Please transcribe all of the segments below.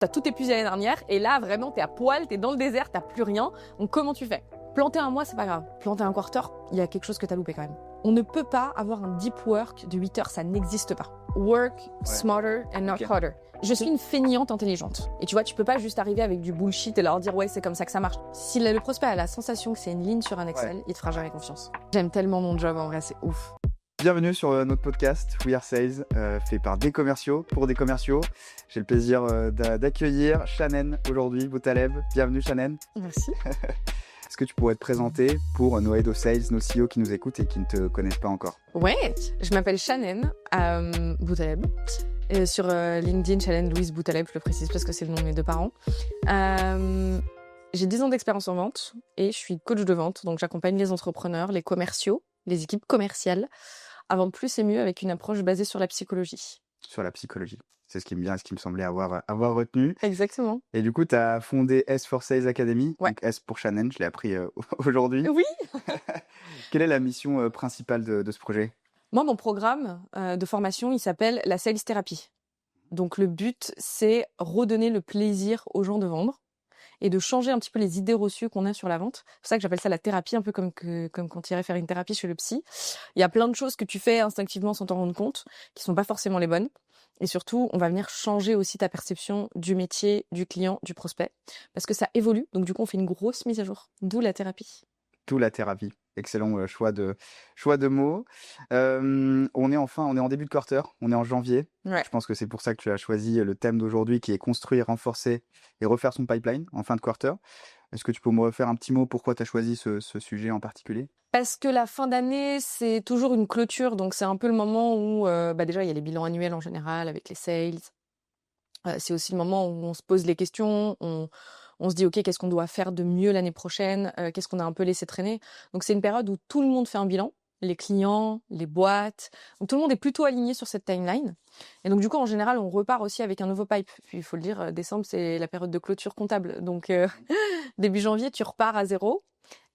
T'as tout épuisé l'année dernière et là, vraiment, t'es à poil, t'es dans le désert, t'as plus rien. Donc, comment tu fais? Planter un mois, c'est pas grave. Planter un quarter, il y a quelque chose que t'as loupé quand même. On ne peut pas avoir un deep work de 8 heures, ça n'existe pas. Work smarter and not harder. Je suis une feignante intelligente. Et tu vois, tu peux pas juste arriver avec du bullshit et leur dire ouais, c'est comme ça que ça marche. Si le prospect a la sensation que c'est une ligne sur un Excel, il te fera jamais confiance. J'aime tellement mon job, en vrai, c'est ouf. Bienvenue sur notre podcast We Are Sales, fait par des commerciaux pour des commerciaux. J'ai le plaisir d'accueillir Shannon aujourd'hui, Boutaleb. Bienvenue Shannon. Merci. Est-ce que tu pourrais te présenter pour nos Head of Sales, nos CEO qui nous écoutent et qui ne te connaissent pas encore? Ouais, je m'appelle Shannon Boutaleb. Sur LinkedIn, Shannon Louise Boutaleb, je le précise parce que c'est le nom de mes deux parents. J'ai 10 ans d'expérience en vente et je suis coach de vente. Donc j'accompagne les entrepreneurs, les commerciaux, les équipes commerciales à vendre plus et mieux avec une approche basée sur la psychologie. Sur la psychologie. C'est ce qui me semblait avoir retenu. Exactement. Et du coup, tu as fondé S for Sales Academy. Ouais. Donc S pour Shannon, je l'ai appris aujourd'hui. Oui. Quelle est la mission principale de ce projet? Moi, mon programme de formation, il s'appelle la Sales Therapy. Donc le but, c'est redonner le plaisir aux gens de vendre et de changer un petit peu les idées reçues qu'on a sur la vente. C'est pour ça que j'appelle ça la thérapie, un peu comme quand tu irais faire une thérapie chez le psy. Il y a plein de choses que tu fais instinctivement sans t'en rendre compte, qui sont pas forcément les bonnes. Et surtout, on va venir changer aussi ta perception du métier, du client, du prospect, parce que ça évolue. Donc du coup, on fait une grosse mise à jour, d'où la thérapie. Tout la thérapie. Excellent choix de mots. On est en début de quarter, on est en janvier. Ouais. Je pense que c'est pour ça que tu as choisi le thème d'aujourd'hui qui est construire, renforcer et refaire son pipeline en fin de quarter. Est-ce que tu peux me refaire un petit mot pourquoi tu as choisi ce sujet en particulier? Parce que la fin d'année, c'est toujours une clôture, donc c'est un peu le moment où déjà il y a les bilans annuels en général avec les sales. C'est aussi le moment où on se pose les questions, on se dit ok, qu'est-ce qu'on doit faire de mieux l'année prochaine, qu'est-ce qu'on a un peu laissé traîner. Donc c'est une période où tout le monde fait un bilan, les clients, les boîtes, donc tout le monde est plutôt aligné sur cette timeline. Et donc du coup en général on repart aussi avec un nouveau pipe. Puis il faut le dire, décembre c'est la période de clôture comptable, donc début janvier tu repars à zéro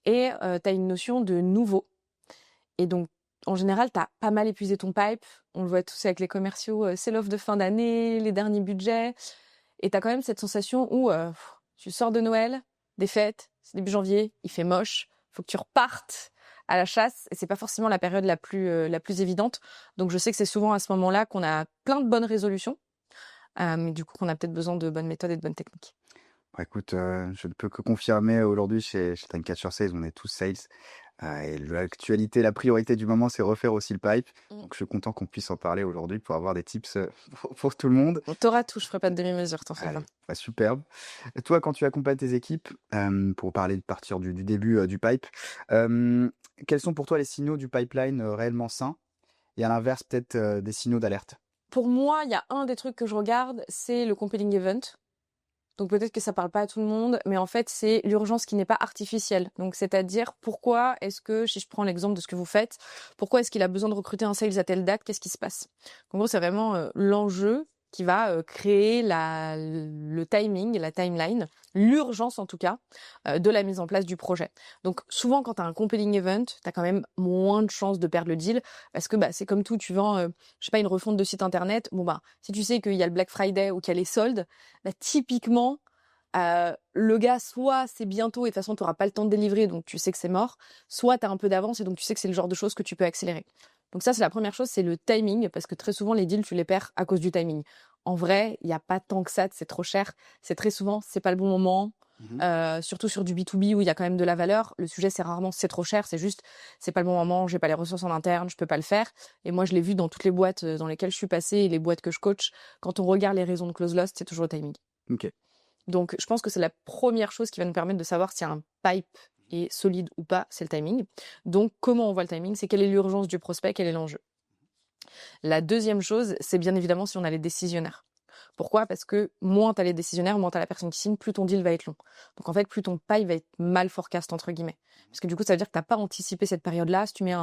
et t'as une notion de nouveau. Et donc en général, tu as pas mal épuisé ton pipe. On le voit tous avec les commerciaux, c'est l'offre de fin d'année, les derniers budgets. Et tu as quand même cette sensation où tu sors de Noël, des fêtes, c'est début janvier, il fait moche, faut que tu repartes à la chasse. Et c'est pas forcément la période la plus évidente. Donc je sais que c'est souvent à ce moment-là qu'on a plein de bonnes résolutions. Mais du coup, qu'on a peut-être besoin de bonnes méthodes et de bonnes techniques. Bah, écoute, je ne peux que confirmer aujourd'hui chez Dreamcatcher Sales, on est tous sales. Et l'actualité, la priorité du moment, c'est refaire aussi le pipe. Donc, je suis content qu'on puisse en parler aujourd'hui pour avoir des tips pour tout le monde. T'auras tout, je ferai pas de demi-mesure, t'en fais pas. Bah, superbe. Et toi, quand tu accompagnes tes équipes, pour parler de partir du début du pipe, quels sont pour toi les signaux du pipeline réellement sain? Et à l'inverse, peut-être des signaux d'alerte? Pour moi, il y a un des trucs que je regarde, c'est le compelling event. Donc peut-être que ça parle pas à tout le monde, mais en fait, c'est l'urgence qui n'est pas artificielle. Donc c'est-à-dire, pourquoi est-ce que, si je prends l'exemple de ce que vous faites, pourquoi est-ce qu'il a besoin de recruter un sales à telle date? Qu'est-ce qui se passe? En gros, c'est vraiment l'enjeu qui va créer le timing, la timeline, l'urgence en tout cas, de la mise en place du projet. Donc souvent, quand tu as un compelling event, tu as quand même moins de chances de perdre le deal, parce que c'est comme tout, tu vends, je sais pas, une refonte de site internet, si tu sais qu'il y a le Black Friday ou qu'il y a les soldes, typiquement, le gars, soit c'est bientôt et de toute façon, tu n'auras pas le temps de délivrer, donc tu sais que c'est mort, soit tu as un peu d'avance et donc tu sais que c'est le genre de choses que tu peux accélérer. Donc ça, c'est la première chose, c'est le timing, parce que très souvent, les deals, tu les perds à cause du timing. En vrai, il n'y a pas tant que ça, c'est trop cher. C'est très souvent, c'est pas le bon moment. Surtout sur du B2B où il y a quand même de la valeur. Le sujet, c'est rarement c'est trop cher, c'est juste, c'est pas le bon moment, j'ai pas les ressources en interne, je peux pas le faire. Et moi, je l'ai vu dans toutes les boîtes dans lesquelles je suis passée et les boîtes que je coach. Quand on regarde les raisons de close lost, c'est toujours le timing. Ok. Donc, je pense que c'est la première chose qui va nous permettre de savoir si un pipe est solide ou pas, c'est le timing. Donc, comment on voit le timing? C'est quelle est l'urgence du prospect, quel est l'enjeu? La deuxième chose, c'est bien évidemment si on a les décisionnaires. Pourquoi? Parce que moins tu as les décisionnaires, moins tu as la personne qui signe, plus ton deal va être long. Donc en fait, plus ton pipe va être mal forecast, entre guillemets. Parce que du coup, ça veut dire que tu n'as pas anticipé cette période-là. Si tu mets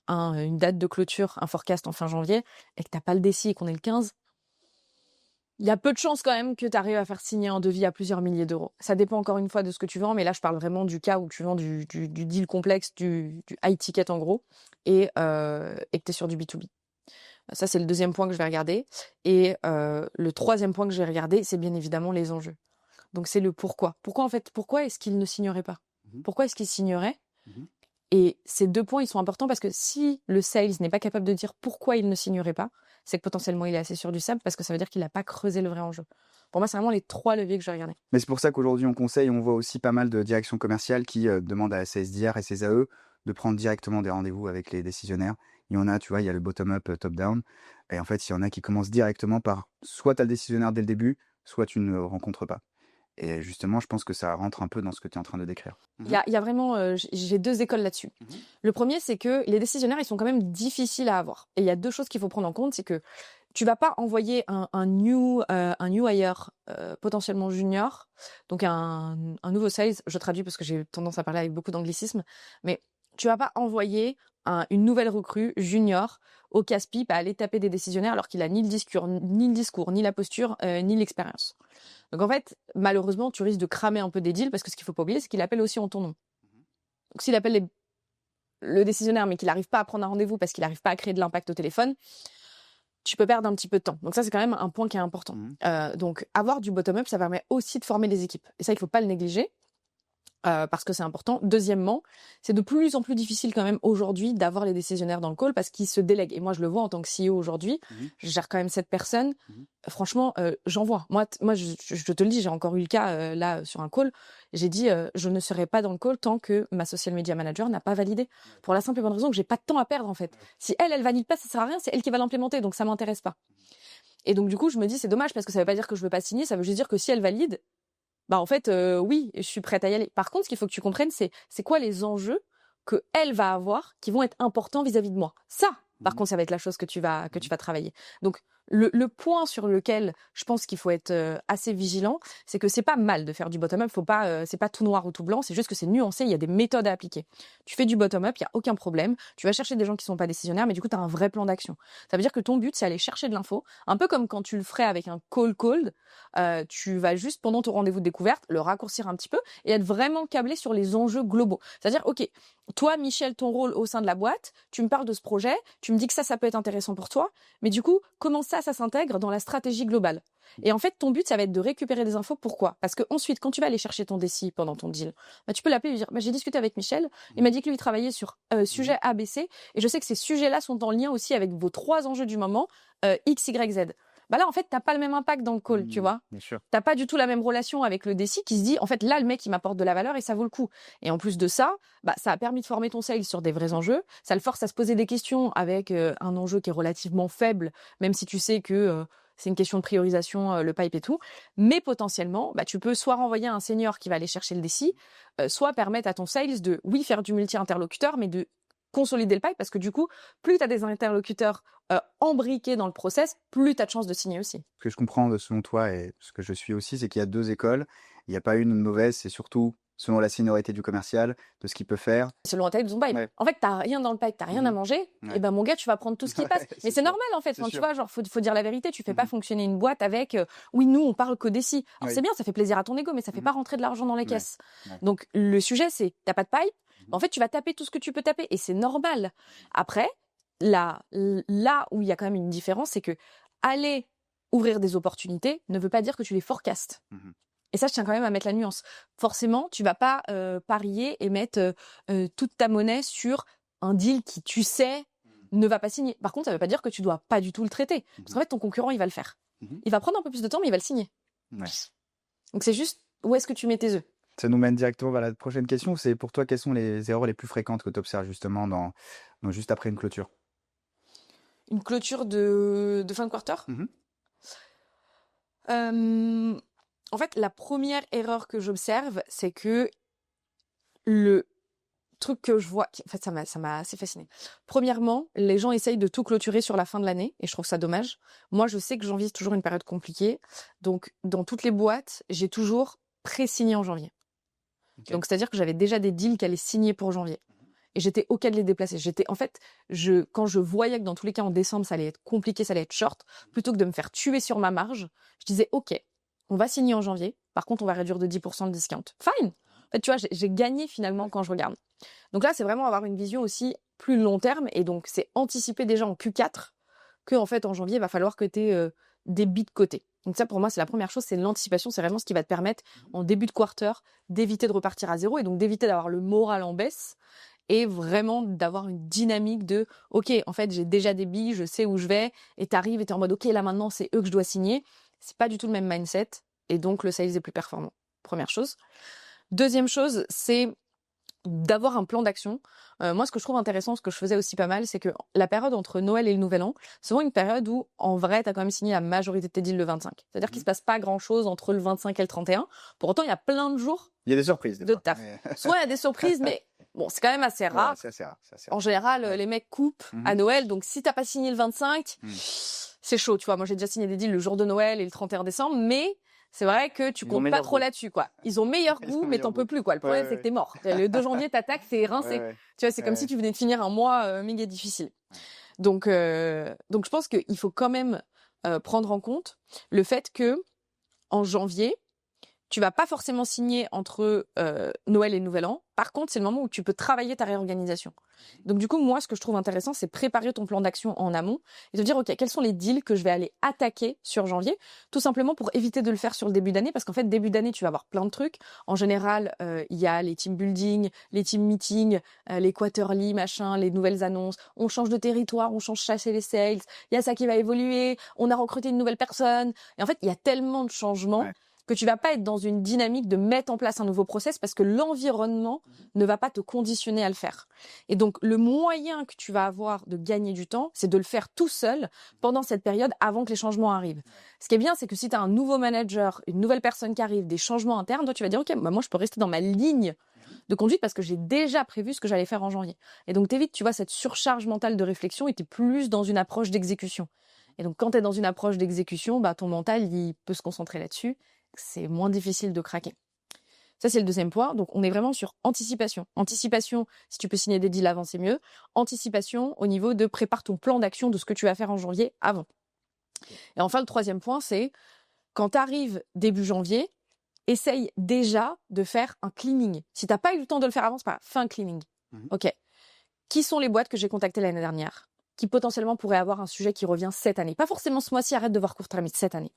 une date de clôture, un forecast en fin janvier, et que tu n'as pas le déci et qu'on est le 15, il y a peu de chances quand même que tu arrives à faire signer un devis à plusieurs milliers d'euros. Ça dépend encore une fois de ce que tu vends, mais là, je parle vraiment du cas où tu vends du deal complexe, du high ticket en gros, et que tu es sur du B2B. Ça, c'est le deuxième point que je vais regarder. Et le troisième point que je vais regarder, c'est bien évidemment les enjeux. Donc, c'est le pourquoi. Pourquoi est-ce qu'il ne signerait pas? Pourquoi est-ce qu'il signerait? Et ces 2 points, ils sont importants parce que si le sales n'est pas capable de dire pourquoi il ne signerait pas, c'est que potentiellement il est assez sûr du sable parce que ça veut dire qu'il n'a pas creusé le vrai enjeu. Pour moi, c'est vraiment les 3 leviers que je vais regarder. Mais c'est pour ça qu'aujourd'hui, on conseille, on voit aussi pas mal de directions commerciales qui demandent à ses SDR et ses AE de prendre directement des rendez-vous avec les décisionnaires. Il y en a, tu vois, il y a le bottom-up, top-down. Et en fait, il y en a qui commencent directement par soit tu as le décisionnaire dès le début, soit tu ne le rencontres pas. Et justement, je pense que ça rentre un peu dans ce que tu es en train de décrire. Il y a vraiment, j'ai 2 écoles là-dessus. Le premier, c'est que les décisionnaires, ils sont quand même difficiles à avoir. Et il y a 2 choses qu'il faut prendre en compte, c'est que tu vas pas envoyer un new hire potentiellement junior, donc un nouveau sales. Je traduis parce que j'ai tendance à parler avec beaucoup d'anglicisme, mais tu vas pas envoyer une nouvelle recrue junior au casse-pipe à aller taper des décisionnaires alors qu'il a ni le discours, ni la posture, ni l'expérience. Donc en fait, malheureusement, tu risques de cramer un peu des deals parce que ce qu'il faut pas oublier, c'est qu'il appelle aussi en ton nom. Donc s'il appelle le décisionnaire mais qu'il n'arrive pas à prendre un rendez-vous parce qu'il n'arrive pas à créer de l'impact au téléphone, tu peux perdre un petit peu de temps. Donc ça, c'est quand même un point qui est important. Donc avoir du bottom-up, ça permet aussi de former les équipes. Et ça, il faut pas le négliger. Parce que c'est important. Deuxièmement, c'est de plus en plus difficile quand même aujourd'hui d'avoir les décisionnaires dans le call parce qu'ils se délèguent. Et moi, je le vois en tant que CEO aujourd'hui. Je gère quand même 7 personnes. Franchement, j'en vois. Moi, je te le dis, j'ai encore eu le cas là sur un call. J'ai dit, je ne serai pas dans le call tant que ma social media manager n'a pas validé. Pour la simple et bonne raison que j'ai pas de temps à perdre en fait. Si elle valide pas, ça sert à rien. C'est elle qui va l'implémenter, donc ça m'intéresse pas. Et donc du coup, je me dis, c'est dommage parce que ça veut pas dire que je veux pas signer. Ça veut juste dire que si elle valide, bah en fait, oui, je suis prête à y aller. Par contre, ce qu'il faut que tu comprennes, c'est quoi les enjeux que elle va avoir qui vont être importants vis-à-vis de moi. Ça, par contre, ça va être la chose que tu vas travailler. Donc, le point sur lequel je pense qu'il faut être assez vigilant, c'est que c'est pas mal de faire du bottom-up. Faut pas, c'est pas tout noir ou tout blanc. C'est juste que c'est nuancé. Il y a des méthodes à appliquer. Tu fais du bottom-up, il y a aucun problème. Tu vas chercher des gens qui sont pas décisionnaires, mais du coup, tu as un vrai plan d'action. Ça veut dire que ton but, c'est aller chercher de l'info, un peu comme quand tu le ferais avec un call cold. Tu vas juste pendant ton rendez-vous de découverte le raccourcir un petit peu et être vraiment câblé sur les enjeux globaux. C'est-à-dire, ok, toi, Michel, ton rôle au sein de la boîte, tu me parles de ce projet, tu me dis que ça peut être intéressant pour toi, mais du coup, comment ça s'intègre dans la stratégie globale? Et en fait, ton but, ça va être de récupérer des infos. Pourquoi? Parce que ensuite, quand tu vas aller chercher ton déci pendant ton deal, bah, tu peux l'appeler et lui dire, bah, j'ai discuté avec Michel, il m'a dit que lui travaillait sur sujet ABC, et je sais que ces sujets-là sont en lien aussi avec vos 3 enjeux du moment, X, Y, Z. Bah là, en fait, t'as pas le même impact dans le call, tu vois. Bien sûr. T'as pas du tout la même relation avec le déci qui se dit, en fait, là, le mec, il m'apporte de la valeur et ça vaut le coup. Et en plus de ça, bah, ça a permis de former ton sales sur des vrais enjeux. Ça le force à se poser des questions avec un enjeu qui est relativement faible, même si tu sais que c'est une question de priorisation, le pipe et tout. Mais potentiellement, bah, tu peux soit renvoyer un senior qui va aller chercher le déci, soit permettre à ton sales de, oui, faire du multi-interlocuteur, mais de consolider le pipe parce que du coup, plus tu as des interlocuteurs embriqués dans le process, plus tu as de chances de signer aussi. Ce que je comprends selon toi et ce que je suis aussi, c'est qu'il y a 2 écoles. Il n'y a pas une mauvaise, c'est surtout selon la seniorité du commercial, de ce qu'il peut faire. Selon la taille de ton pipe. Ouais. En fait, t'as rien dans le pipe, t'as rien à manger, et ben mon gars, tu vas prendre tout ce qui passe. Mais c'est normal en fait. Enfin, tu vois, genre faut dire la vérité. Tu fais pas fonctionner une boîte avec oui, nous on parle que déci. Alors c'est bien, ça fait plaisir à ton ego, mais ça fait pas rentrer de l'argent dans les caisses. Donc le sujet c'est t'as pas de pipe. En fait, tu vas taper tout ce que tu peux taper et c'est normal. Après, là où il y a quand même une différence, c'est que aller ouvrir des opportunités ne veut pas dire que tu les forecastes. Et ça, je tiens quand même à mettre la nuance. Forcément, tu vas pas parier et mettre toute ta monnaie sur un deal qui, tu sais, ne va pas signer. Par contre, ça veut pas dire que tu dois pas du tout le traiter. Parce qu'en fait, ton concurrent, il va le faire. Il va prendre un peu plus de temps, mais il va le signer. Donc c'est juste, où est-ce que tu mets tes œufs? Ça nous mène directement vers la prochaine question. C'est pour toi, quelles sont les erreurs les plus fréquentes que tu observes justement juste après une clôture? Une clôture de fin de quarter? En fait, la première erreur que j'observe, c'est que le truc que je vois, en fait, ça m'a assez fasciné. Premièrement, les gens essayent de tout clôturer sur la fin de l'année, et je trouve ça dommage. Moi, je sais que janvier, c'est toujours une période compliquée. Donc, dans toutes les boîtes, j'ai toujours pré-signé en janvier. Donc, c'est-à-dire que j'avais déjà des deals qui allaient signer pour janvier. Et j'étais OK de les déplacer. Quand je voyais que dans tous les cas, en décembre, ça allait être compliqué, ça allait être short, plutôt que de me faire tuer sur ma marge, je disais, OK, on va signer en janvier. Par contre, on va réduire de 10% le discount. Fine. En fait, tu vois, j'ai gagné finalement quand je regarde. Donc là, c'est vraiment avoir une vision aussi plus long terme. Et donc, c'est anticiper déjà en Q4 que en fait en janvier, il va falloir que tu aies des billes de côté. Donc ça, pour moi, c'est la première chose, c'est l'anticipation. C'est vraiment ce qui va te permettre, en début de quarter, d'éviter de repartir à zéro et donc d'éviter d'avoir le moral en baisse et vraiment d'avoir une dynamique de « Ok, en fait, j'ai déjà des billes, je sais où je vais. » Et t'arrives et t'es en mode « Ok, là maintenant, c'est eux que je dois signer. » C'est pas du tout le même mindset et donc le sales est plus performant. Première chose. Deuxième chose, c'est d'avoir un plan d'action. Moi, ce que je trouve intéressant, ce que je faisais aussi pas mal, c'est que la période entre Noël et le Nouvel An, c'est souvent une période où, en vrai, tu as quand même signé la majorité de tes deals le 25. C'est-à-dire qu'il se passe pas grand-chose entre le 25 et le 31. Pour autant, il y a plein de jours Il y a des surprises, des de fois. taf. Soit il y a des surprises, mais bon, c'est quand même assez rare. Ouais, c'est assez rare. En général, Ouais. les mecs coupent à Noël, donc si t'as pas signé le 25, c'est chaud, tu vois. Moi, j'ai déjà signé des deals le jour de Noël et le 31 décembre, mais c'est vrai que tu Ils ont comptes pas meilleur trop goût. là-dessus, quoi. Ils ont meilleur Ils goût, ont mais meilleur t'en peux goût. plus, quoi. Le problème, Ouais, c'est que t'es mort. Le 2 janvier, t'attaques, c'est rincé. ouais. Tu vois, c'est comme si tu venais de finir un mois méga difficile. Donc je pense qu'il faut quand même prendre en compte le fait que en janvier, tu vas pas forcément signer entre Noël et Nouvel An. Par contre, c'est le moment où tu peux travailler ta réorganisation. Donc du coup, moi, ce que je trouve intéressant, c'est préparer ton plan d'action en amont et te dire, OK, quels sont les deals que je vais aller attaquer sur janvier, tout simplement pour éviter de le faire sur le début d'année, parce qu'en fait, début d'année, tu vas avoir plein de trucs. En général, il y a les team building, les team meetings, les quarterly, machin, les nouvelles annonces. On change de territoire, on change chasser les sales. Il y a ça qui va évoluer. On a recruté une nouvelle personne. Et en fait, il y a tellement de changements. Ouais. Que tu vas pas être dans une dynamique de mettre en place un nouveau process parce que l'environnement ne va pas te conditionner à le faire. Et donc, le moyen que tu vas avoir de gagner du temps, c'est de le faire tout seul pendant cette période avant que les changements arrivent. Ce qui est bien, c'est que si tu as un nouveau manager, une nouvelle personne qui arrive, des changements internes, toi, tu vas dire, OK, bah, moi, je peux rester dans ma ligne de conduite parce que j'ai déjà prévu ce que j'allais faire en janvier. Et donc, t'évites, tu vois, cette surcharge mentale de réflexion et t'es plus dans une approche d'exécution. Et donc, quand t'es dans une approche d'exécution, bah, ton mental, il peut se concentrer là-dessus. C'est moins difficile de craquer. Ça, c'est le deuxième point. Donc, on est vraiment sur anticipation. Anticipation, si tu peux signer des deals avant, c'est mieux. Anticipation au niveau de prépare ton plan d'action de ce que tu vas faire en janvier avant. Et enfin, le troisième point, c'est quand tu arrives début janvier, essaye déjà de faire un cleaning. Si tu n'as pas eu le temps de le faire avant, c'est pas grave. Fais un cleaning. OK. Qui sont les boîtes que j'ai contactées l'année dernière qui potentiellement pourraient avoir un sujet qui revient cette année? Pas forcément ce mois-ci, arrête de voir court-termiste, cette année.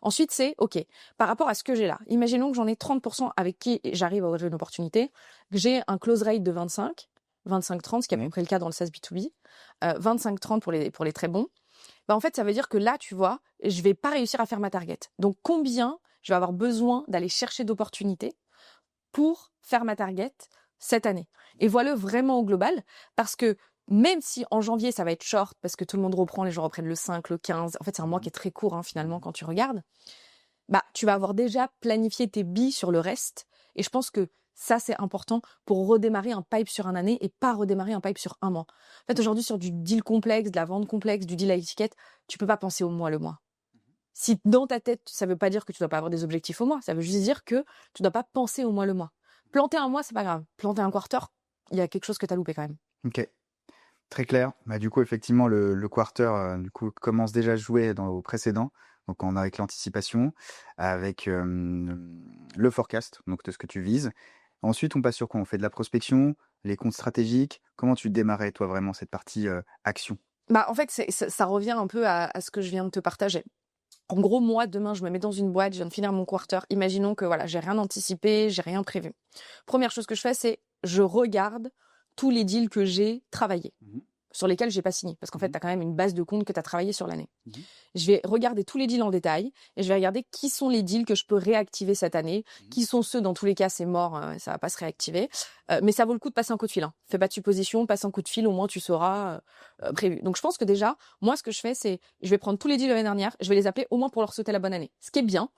Ensuite, c'est, OK, par rapport à ce que j'ai là, imaginons que j'en ai 30% avec qui j'arrive à ouvrir une opportunité, que j'ai un close rate de 25, 25-30, ce qui est à peu près le cas dans le SaaS B2B, 25-30 pour les très bons. Bah, en fait, ça veut dire que là, tu vois, je vais pas réussir à faire ma target. Donc, combien je vais avoir besoin d'aller chercher d'opportunités pour faire ma target cette année? Et voilà vraiment au global, parce que même si en janvier, ça va être short, parce que tout le monde reprend, les gens reprennent le 5, le 15, en fait, c'est un mois qui est très court, hein, finalement, quand tu regardes, bah, tu vas avoir déjà planifié tes billes sur le reste. Et je pense que ça, c'est important pour redémarrer un pipe sur une année et pas redémarrer un pipe sur un mois. En fait, aujourd'hui, sur du deal complexe, de la vente complexe, du deal à étiquette, tu peux pas penser au mois le mois. Si dans ta tête, ça veut pas dire que tu dois pas avoir des objectifs au mois, ça veut juste dire que tu dois pas penser au mois le mois. Planter un mois, c'est pas grave. Planter un quarter, il y a quelque chose que tu as loupé quand même. Ok, très clair. Bah, du coup, effectivement, le quarter du coup, commence déjà à jouer au précédent. Donc, on a avec l'anticipation, avec le forecast, donc de ce que tu vises. Ensuite, on passe sur quoi? On fait de la prospection, les comptes stratégiques. Comment tu démarrais, toi, vraiment, cette partie action? Bah, en fait, ça revient un peu à ce que je viens de te partager. En gros, moi, demain, je me mets dans une boîte, je viens de finir mon quarter. Imaginons que voilà, j'ai rien anticipé, j'ai rien prévu. Première chose que je fais, c'est je regarde tous les deals que j'ai travaillés, sur lesquels j'ai pas signé. Parce qu'en fait, tu as quand même une base de comptes que tu as travaillé sur l'année. Je vais regarder tous les deals en détail et je vais regarder qui sont les deals que je peux réactiver cette année, qui sont ceux, dans tous les cas, c'est mort, ça va pas se réactiver. Mais ça vaut le coup de passer un coup de fil. Hein. Fais pas de supposition, passe un coup de fil, au moins tu sauras prévu. Donc je pense que déjà, moi, ce que je fais, c'est je vais prendre tous les deals de l'année dernière, je vais les appeler au moins pour leur souhaiter la bonne année. Ce qui est bien,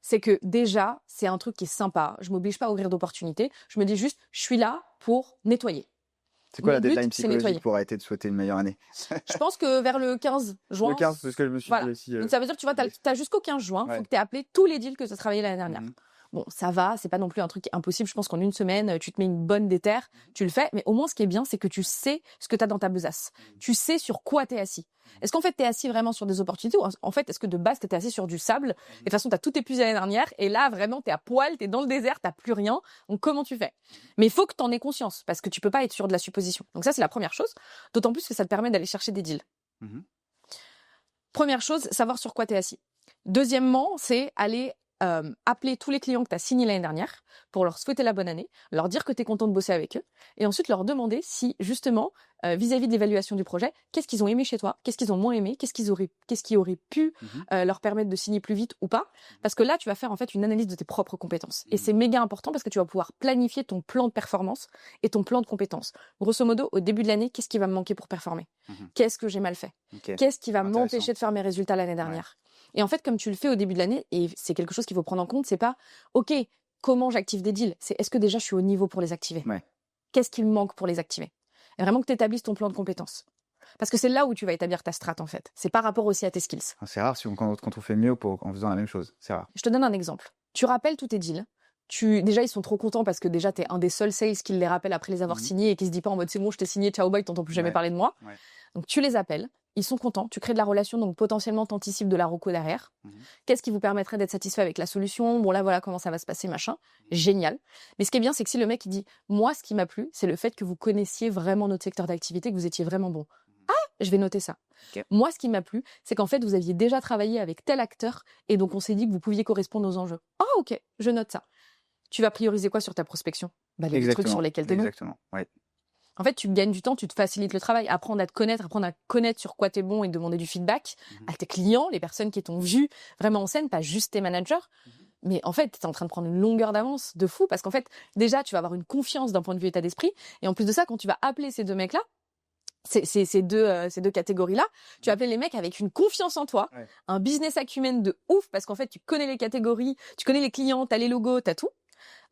c'est que déjà, c'est un truc qui est sympa. Je m'oblige pas à ouvrir d'opportunités. Je me dis juste, je suis là pour nettoyer. C'est quoi Mon la but, deadline c'est psychologique nettoyer. pour arrêter de souhaiter une meilleure année? Je pense que vers le 15 juin. Le 15, parce que je me suis Voilà. dit aussi. Donc ça veut dire que tu vois, t'as jusqu'au 15 juin, faut que tu aies appelé tous les deals que tu as travaillé l'année dernière. Bon, ça va, c'est pas non plus un truc impossible. Je pense qu'en une semaine, tu te mets une bonne déterre, tu le fais. Mais au moins, ce qui est bien, c'est que tu sais ce que tu as dans ta besace. Tu sais sur quoi tu es assis. Est-ce qu'en fait, tu es assis vraiment sur des opportunités ou en fait, est-ce que de base, tu étais assis sur du sable? Et de toute façon, tu as tout épuisé l'année dernière. Et là, vraiment, tu es à poil, tu es dans le désert, tu plus rien. Donc, comment tu fais? Mais il faut que tu en aies conscience parce que tu peux pas être sur de la supposition. Donc ça, c'est la première chose. D'autant plus que ça te permet d'aller chercher des deals. Première chose, savoir sur quoi tu es assis. Deuxièmement, c'est aller appeler tous les clients que tu as signés l'année dernière pour leur souhaiter la bonne année, leur dire que tu es content de bosser avec eux et ensuite leur demander si, justement, vis-à-vis de l'évaluation du projet, qu'est-ce qu'ils ont aimé chez toi, qu'est-ce qu'ils ont moins aimé, qu'est-ce qui aurait pu leur permettre de signer plus vite ou pas. Parce que là, tu vas faire en fait une analyse de tes propres compétences. Et c'est méga important parce que tu vas pouvoir planifier ton plan de performance et ton plan de compétences. Grosso modo, au début de l'année, qu'est-ce qui va me manquer pour performer? Qu'est-ce que j'ai mal fait? Qu'est-ce qui va m'empêcher de faire mes résultats l'année dernière? Et en fait, comme tu le fais au début de l'année, et c'est quelque chose qu'il faut prendre en compte, c'est pas OK, comment j'active des deals, c'est est-ce que déjà je suis au niveau pour les activer? Qu'est-ce qui me manque pour les activer? Et vraiment que tu établisses ton plan de compétences. Parce que c'est là où tu vas établir ta strat en fait. C'est par rapport aussi à tes skills. C'est rare quand on fait mieux en faisant la même chose. C'est rare. Je te donne un exemple. Tu rappelles tous tes deals. Déjà, ils sont trop contents parce que déjà, tu es un des seuls sales qui les rappelle après les avoir signés et qui se dit pas en mode c'est bon, je t'ai signé, ciao bye, t'entends plus jamais parler de moi. Donc tu les appelles. Ils sont contents, tu crées de la relation, donc potentiellement t'anticipes de la reco derrière. Qu'est-ce qui vous permettrait d'être satisfait avec la solution? Bon là, voilà comment ça va se passer, machin. Génial. Mais ce qui est bien, c'est que si le mec il dit, moi, ce qui m'a plu, c'est le fait que vous connaissiez vraiment notre secteur d'activité, que vous étiez vraiment bon. Ah, je vais noter ça. Moi, ce qui m'a plu, c'est qu'en fait, vous aviez déjà travaillé avec tel acteur et donc on s'est dit que vous pouviez correspondre aux enjeux. Ah, ok, je note ça. Tu vas prioriser quoi sur ta prospection? Les trucs sur lesquels t'es bon. Exactement, ouais. En fait, tu gagnes du temps, tu te facilites le travail, apprendre à te connaître, apprendre à connaître sur quoi t'es bon et demander du feedback à tes clients, les personnes qui t'ont vu vraiment en scène, pas juste tes managers. Mais en fait, t'es en train de prendre une longueur d'avance de fou parce qu'en fait, déjà, tu vas avoir une confiance d'un point de vue état d'esprit. Et en plus de ça, quand tu vas appeler ces deux mecs-là, ces deux catégories-là, tu vas appeler les mecs avec une confiance en toi, un business acumen de ouf parce qu'en fait, tu connais les catégories, tu connais les clients, t'as les logos, t'as tout.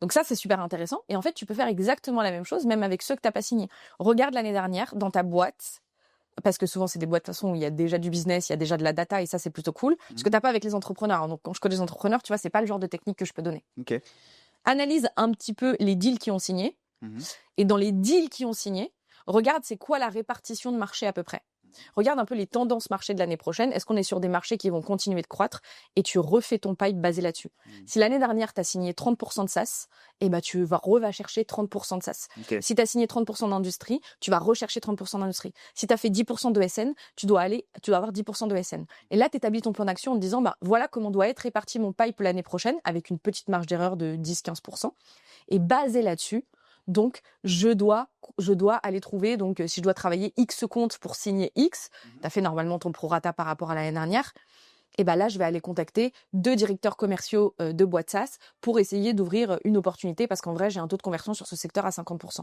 Donc ça, c'est super intéressant. Et en fait, tu peux faire exactement la même chose, même avec ceux que tu n'as pas signés. Regarde l'année dernière dans ta boîte, parce que souvent, c'est des boîtes de toute façon où il y a déjà du business, il y a déjà de la data, et ça, c'est plutôt cool. Ce que tu n'as pas avec les entrepreneurs. Donc, quand je connais les entrepreneurs, tu vois, c'est pas le genre de technique que je peux donner. Analyse un petit peu les deals qui ont signé. Et dans les deals qui ont signé, regarde c'est quoi la répartition de marché à peu près. Regarde un peu les tendances marché de l'année prochaine. Est-ce qu'on est sur des marchés qui vont continuer de croître? Et tu refais ton pipe basé là-dessus. Si l'année dernière, tu as signé 30% de SaaS, tu vas chercher 30% de SaaS. Si tu as signé 30% d'industrie, tu vas rechercher 30% d'industrie. Si tu as fait 10% de SN, tu dois avoir 10% de SN. Et là, tu établis ton plan d'action en te disant, voilà comment doit être réparti mon pipe l'année prochaine, avec une petite marge d'erreur de 10-15%. Et basé là-dessus, donc, je dois aller trouver, donc si je dois travailler X comptes pour signer X, tu as fait normalement ton prorata par rapport à l'année dernière, et là, je vais aller contacter 2 directeurs commerciaux de boîtes SaaS pour essayer d'ouvrir une opportunité parce qu'en vrai, j'ai un taux de conversion sur ce secteur à 50%.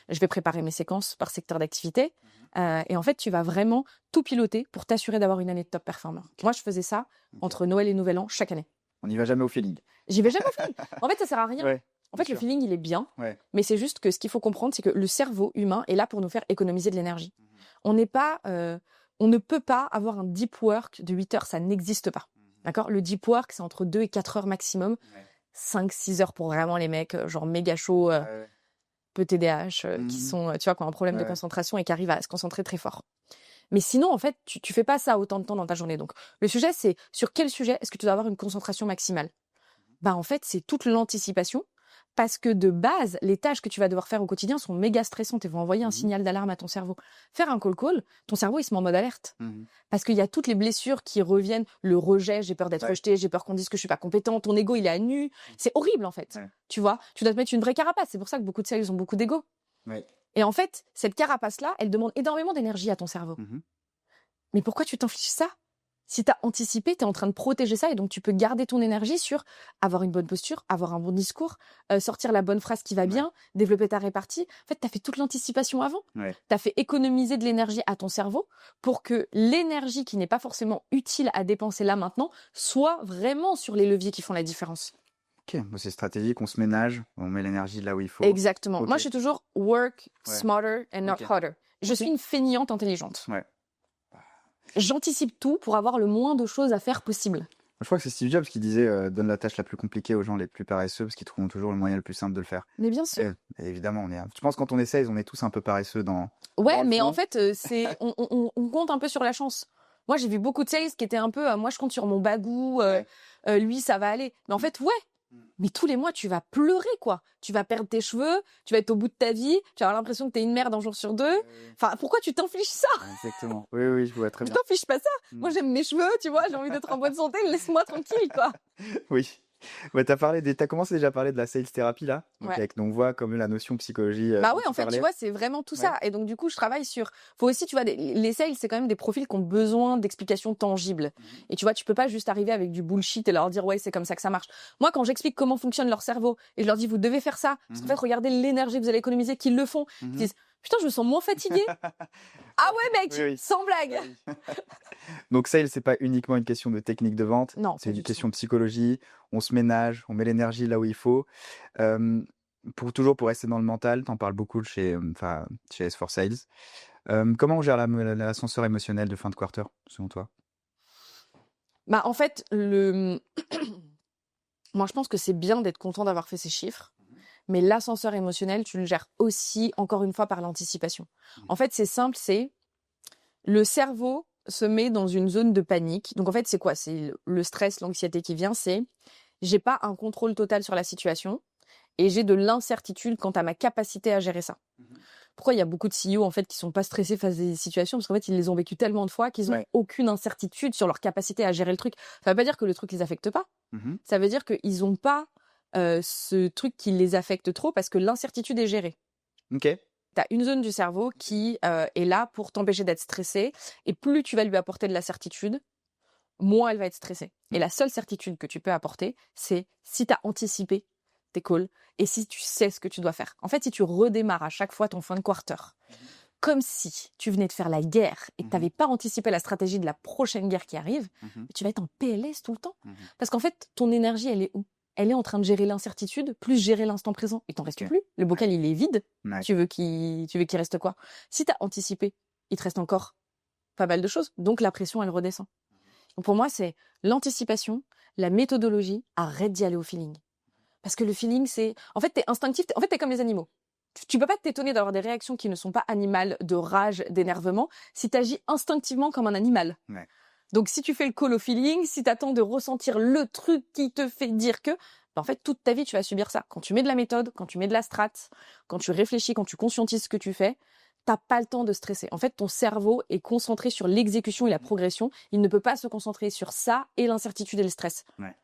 Je vais préparer mes séquences par secteur d'activité et en fait, tu vas vraiment tout piloter pour t'assurer d'avoir une année de top performer. Moi, je faisais ça entre Noël et Nouvel An chaque année. On n'y va jamais au feeling. J'y vais jamais au feeling. En fait, ça sert à rien. En fait, le feeling, il est bien, mais c'est juste que ce qu'il faut comprendre, c'est que le cerveau humain est là pour nous faire économiser de l'énergie. On ne peut pas avoir un deep work de 8 heures, ça n'existe pas. D'accord? Le deep work, c'est entre 2 et 4 heures maximum. 5-6 heures pour vraiment les mecs, genre méga chauds, peu TDAH, qui sont, tu vois, qui ont un problème de concentration et qui arrivent à se concentrer très fort. Mais sinon, en fait, tu fais pas ça autant de temps dans ta journée. Donc, le sujet, c'est sur quel sujet est-ce que tu dois avoir une concentration maximale? En fait, c'est toute l'anticipation. Parce que de base, les tâches que tu vas devoir faire au quotidien sont méga stressantes et vont envoyer un signal d'alarme à ton cerveau. Faire un call, ton cerveau, il se met en mode alerte. Parce qu'il y a toutes les blessures qui reviennent, le rejet, j'ai peur d'être rejeté, j'ai peur qu'on dise que je suis pas compétent, ton ego, il est à nu. C'est horrible, en fait. Tu vois, tu dois te mettre une vraie carapace. C'est pour ça que beaucoup de sales ont beaucoup d'ego. Et en fait, cette carapace-là, elle demande énormément d'énergie à ton cerveau. Mais pourquoi tu t'infliges ça? Si tu as anticipé, tu es en train de protéger ça et donc tu peux garder ton énergie sur avoir une bonne posture, avoir un bon discours, sortir la bonne phrase qui va bien, développer ta répartie. En fait, tu as fait toute l'anticipation avant. Tu as fait économiser de l'énergie à ton cerveau pour que l'énergie qui n'est pas forcément utile à dépenser là maintenant soit vraiment sur les leviers qui font la différence. Ok, c'est stratégique, on se ménage, on met l'énergie là où il faut. Exactement. Moi, je suis toujours work smarter and not harder. Je suis une feignante intelligente. J'anticipe tout pour avoir le moins de choses à faire possible. Je crois que c'est Steve Jobs qui disait donne la tâche la plus compliquée aux gens les plus paresseux parce qu'ils trouveront toujours le moyen le plus simple de le faire. Mais bien sûr. Et évidemment, je pense que quand on essaye, on est tous un peu paresseux dans. Ouais, mais en fait, on compte un peu sur la chance. Moi, j'ai vu beaucoup de sales qui étaient un peu, moi, je compte sur mon bagou, lui, ça va aller. Mais en fait, mais tous les mois, tu vas pleurer, quoi. Tu vas perdre tes cheveux, tu vas être au bout de ta vie, tu vas avoir l'impression que t'es une merde un jour sur deux. Enfin, pourquoi tu t'infliges ça? Ouais, exactement. Oui, oui, je vois très Je bien. t'inflige pas ça. Moi, j'aime mes cheveux, tu vois, j'ai envie d'être en bonne santé, laisse-moi tranquille, quoi. Oui. Ouais, t'as commencé déjà à parler de la sales thérapie là, donc Ouais. avec donc voit comme la notion psychologie Bah dont ouais, tu en fait, tu parlais. vois, c'est vraiment tout Ouais. ça. Et donc, du coup, je travaille sur. Faut aussi, tu vois, les sales, c'est quand même des profils qui ont besoin d'explications tangibles. Et tu vois, tu peux pas juste arriver avec du bullshit et leur dire, ouais, c'est comme ça que ça marche. Moi, quand j'explique comment fonctionne leur cerveau et je leur dis, vous devez faire ça, parce qu'en fait, regardez l'énergie que vous allez économiser, qu'ils le font, ils disent, putain, je me sens moins fatiguée. Ah ouais, mec, Oui, oui. sans blague. Oui. Donc sales, c'est pas uniquement une question de technique de vente, Non, c'est pas du une tout. question de psychologie. On se ménage, on met l'énergie là où il faut. Euh, pour rester dans le mental, t'en parles beaucoup chez S4 Sales. Comment on gère l'ascenseur émotionnel de fin de quarter, selon toi? Bah, en fait, moi, je pense que c'est bien d'être content d'avoir fait ces chiffres. Mais l'ascenseur émotionnel, tu le gères aussi, encore une fois, par l'anticipation. En fait, c'est simple, c'est le cerveau se met dans une zone de panique. Donc, en fait, c'est quoi? C'est le stress, l'anxiété qui vient, c'est j'ai pas un contrôle total sur la situation et j'ai de l'incertitude quant à ma capacité à gérer ça. Pourquoi il y a beaucoup de CEO, en fait, qui sont pas stressés face à des situations? Parce qu'en fait, ils les ont vécues tellement de fois qu'ils ont Ouais. aucune incertitude sur leur capacité à gérer le truc. Ça veut pas dire que le truc les affecte pas. Mhm. Ça veut dire qu'ils ont pas ce truc qui les affecte trop parce que l'incertitude est gérée. Ok. Tu as une zone du cerveau qui est là pour t'empêcher d'être stressé. Et plus tu vas lui apporter de la certitude, moins elle va être stressée. Et la seule certitude que tu peux apporter, c'est si tu as anticipé tes calls et si tu sais ce que tu dois faire. En fait, si tu redémarres à chaque fois ton fin de quarter, comme si tu venais de faire la guerre et que tu n'avais pas anticipé la stratégie de la prochaine guerre qui arrive, tu vas être en PLS tout le temps. Parce qu'en fait, ton énergie, elle est où? Elle est en train de gérer l'incertitude, plus gérer l'instant présent. Il t'en reste Ok. plus. Le bocal, il est vide. Ouais. Tu veux qu'il reste quoi? Si tu as anticipé, il te reste encore pas mal de choses. Donc la pression, elle redescend. Donc pour moi, c'est l'anticipation, la méthodologie, arrête d'y aller au feeling. Parce que le feeling, c'est... En fait, t'es instinctif, en fait, t'es comme les animaux. Tu peux pas t'étonner d'avoir des réactions qui ne sont pas animales, de rage, d'énervement, si t'agis instinctivement comme un animal. Ouais. Donc si tu fais le call au feeling, si t'attends de ressentir le truc qui te fait dire que... Ben, en fait, toute ta vie, tu vas subir ça. Quand tu mets de la méthode, quand tu mets de la strat, quand tu réfléchis, quand tu conscientises ce que tu fais, t'as pas le temps de stresser. En fait, ton cerveau est concentré sur l'exécution et la progression. Il ne peut pas se concentrer sur ça et l'incertitude et le stress. Ouais.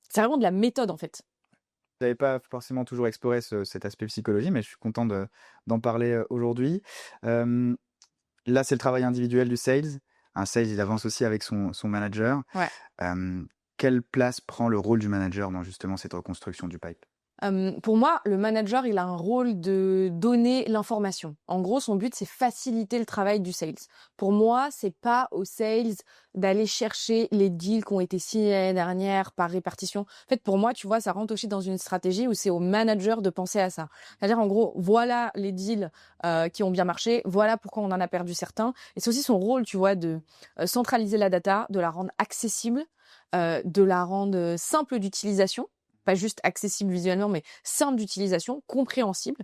C'est vraiment de la méthode, en fait. Je n'avais pas forcément toujours exploré cet aspect psychologie, mais je suis content d'en parler aujourd'hui. Là, c'est le travail individuel du sales. Un sales, il avance aussi avec son manager. Ouais. Quelle place prend le rôle du manager dans justement cette reconstruction du pipe? Pour moi, le manager, il a un rôle de donner l'information. En gros, son but, c'est faciliter le travail du sales. Pour moi, c'est pas au sales d'aller chercher les deals qui ont été signés l'année dernière par répartition. En fait, pour moi, tu vois, ça rentre aussi dans une stratégie où c'est au manager de penser à ça. C'est-à-dire, en gros, voilà les deals qui ont bien marché, voilà pourquoi on en a perdu certains. Et c'est aussi son rôle, tu vois, de centraliser la data, de la rendre accessible, de la rendre simple d'utilisation. Pas juste accessible visuellement, mais simple d'utilisation, compréhensible,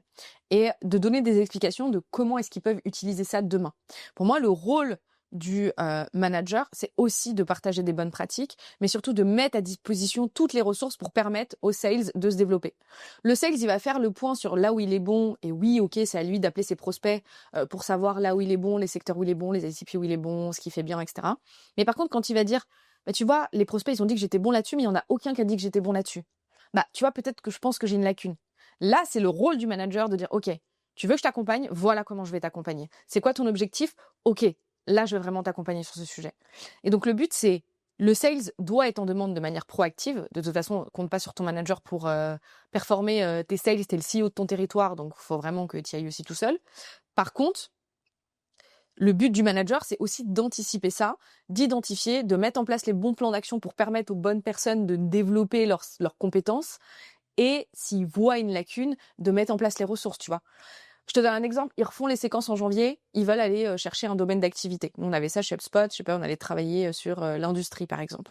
et de donner des explications de comment est-ce qu'ils peuvent utiliser ça demain. Pour moi, le rôle du manager, c'est aussi de partager des bonnes pratiques, mais surtout de mettre à disposition toutes les ressources pour permettre aux sales de se développer. Le sales, il va faire le point sur là où il est bon, et oui, ok, c'est à lui d'appeler ses prospects pour savoir là où il est bon, les secteurs où il est bon, les ICP où il est bon, ce qu'il fait bien, etc. Mais par contre, quand il va dire, bah, tu vois, les prospects, ils ont dit que j'étais bon là-dessus, mais il n'y en a aucun qui a dit que j'étais bon là-dessus. Bah, tu vois, peut-être que je pense que j'ai une lacune. Là, c'est le rôle du manager de dire, OK, tu veux que je t'accompagne? Voilà comment je vais t'accompagner. C'est quoi ton objectif? OK, là, je vais vraiment t'accompagner sur ce sujet. Et donc, le but, c'est, le sales doit être en demande de manière proactive. De toute façon, compte pas sur ton manager pour performer tes sales. T'es le CEO de ton territoire, donc il faut vraiment que tu y ailles aussi tout seul. Par contre, le but du manager, c'est aussi d'anticiper ça, d'identifier, de mettre en place les bons plans d'action pour permettre aux bonnes personnes de développer leurs compétences et, s'ils voient une lacune, de mettre en place les ressources, tu vois. Je te donne un exemple, ils refont les séquences en janvier, ils veulent aller chercher un domaine d'activité. Nous, on avait ça chez HubSpot, je sais pas, on allait travailler sur l'industrie, par exemple.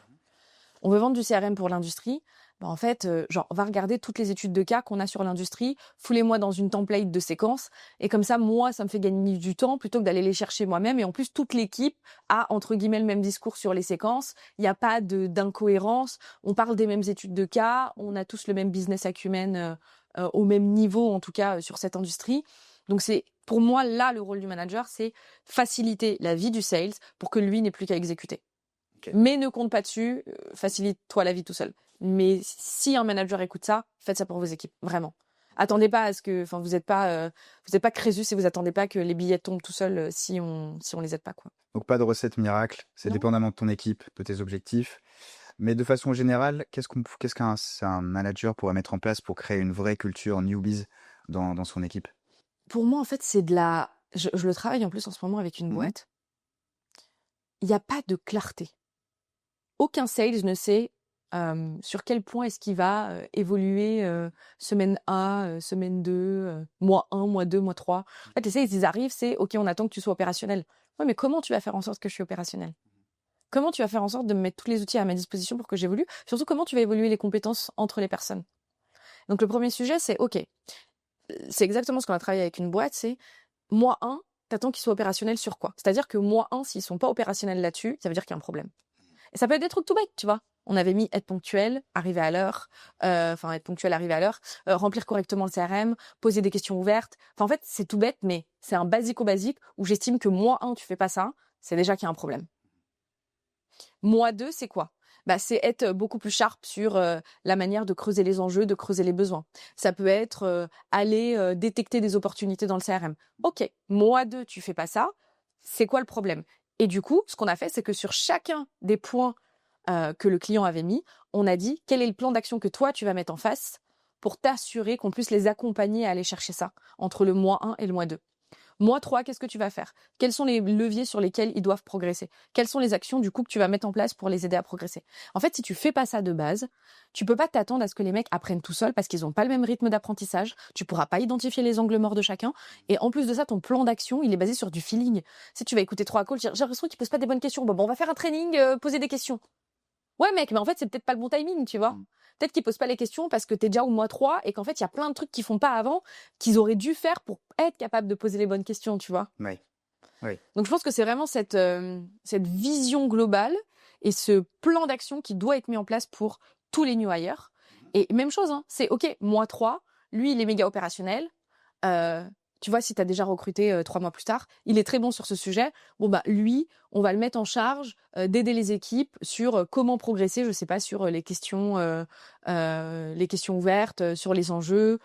On veut vendre du CRM pour l'industrie. Bah, en fait, genre, va regarder toutes les études de cas qu'on a sur l'industrie, foulez-moi dans une template de séquences, et comme ça, moi, ça me fait gagner du temps plutôt que d'aller les chercher moi-même. Et en plus, toute l'équipe a, entre guillemets, le même discours sur les séquences. Il n'y a pas d'incohérence. On parle des mêmes études de cas. On a tous le même business acumen au même niveau, en tout cas, sur cette industrie. Donc, c'est pour moi, là, le rôle du manager, c'est faciliter la vie du sales pour que lui n'ait plus qu'à exécuter. Ok. Mais ne compte pas dessus, facilite-toi la vie tout seul. Mais si un manager écoute ça, faites ça pour vos équipes, vraiment. Attendez pas à ce que, enfin, vous êtes pas Crésus et vous attendez pas que les billets tombent tout seuls si on les aide pas, quoi. Donc pas de recette miracle, c'est Non. dépendamment de ton équipe, de tes objectifs. Mais de façon générale, qu'est-ce qu'un manager pourrait mettre en place pour créer une vraie culture newbies dans son équipe? Pour moi, en fait, je le travaille en plus en ce moment avec une Mhm. boîte. Il n'y a pas de clarté. Aucun sales ne sait sur quel point est-ce qu'il va évoluer semaine A, semaine 2, mois 1, mois 2, mois 3. En fait, les sales, ils arrivent, c'est OK, on attend que tu sois opérationnel. Ouais, mais comment tu vas faire en sorte que je suis opérationnel? Comment tu vas faire en sorte de me mettre tous les outils à ma disposition pour que j'évolue? Surtout, comment tu vas évoluer les compétences entre les personnes? Donc, le premier sujet, c'est OK. C'est exactement ce qu'on a travaillé avec une boîte, c'est mois 1, t'attends qu'ils soient opérationnels sur quoi? C'est-à-dire que mois 1, s'ils sont pas opérationnels là-dessus, ça veut dire qu'il y a un problème. Et ça peut être des trucs tout bêtes, tu vois. On avait mis être ponctuel, arriver à l'heure, remplir correctement le CRM, poser des questions ouvertes. Enfin, en fait, c'est tout bête, mais c'est un basico-basique où j'estime que mois 1, tu fais pas ça, c'est déjà qu'il y a un problème. Mois 2, c'est quoi? Bah, c'est être beaucoup plus sharp sur la manière de creuser les enjeux, de creuser les besoins. Ça peut être aller détecter des opportunités dans le CRM. OK, mois 2, tu fais pas ça, c'est quoi le problème? Et du coup, ce qu'on a fait, c'est que sur chacun des points que le client avait mis, on a dit quel est le plan d'action que toi, tu vas mettre en face pour t'assurer qu'on puisse les accompagner à aller chercher ça entre le mois 1 et le mois 2. Mois 3, qu'est-ce que tu vas faire? Quels sont les leviers sur lesquels ils doivent progresser? Quelles sont les actions du coup que tu vas mettre en place pour les aider à progresser? En fait, si tu fais pas ça de base, tu peux pas t'attendre à ce que les mecs apprennent tout seuls parce qu'ils n'ont pas le même rythme d'apprentissage. Tu pourras pas identifier les angles morts de chacun. Et en plus de ça, ton plan d'action, il est basé sur du feeling. Si tu vas écouter 3 calls, j'ai l'impression qu'ils posent pas des bonnes questions. Bon, on va faire un training, poser des questions. Ouais, mec, mais en fait, c'est peut-être pas le bon timing, tu vois. Peut-être qu'ils posent pas les questions parce que t'es déjà au mois 3 et qu'en fait, il y a plein de trucs qu'ils font pas avant qu'ils auraient dû faire pour être capable de poser les bonnes questions, tu vois. Oui. Oui. Donc, je pense que c'est vraiment cette vision globale et ce plan d'action qui doit être mis en place pour tous les new hires. Et même chose, hein, c'est OK, mois 3, lui, il est méga opérationnel. Tu vois, si tu as déjà recruté 3 mois plus tard, il est très bon sur ce sujet. Bon, bah, lui, on va le mettre en charge d'aider les équipes sur comment progresser, je sais pas, sur les questions ouvertes, sur les enjeux,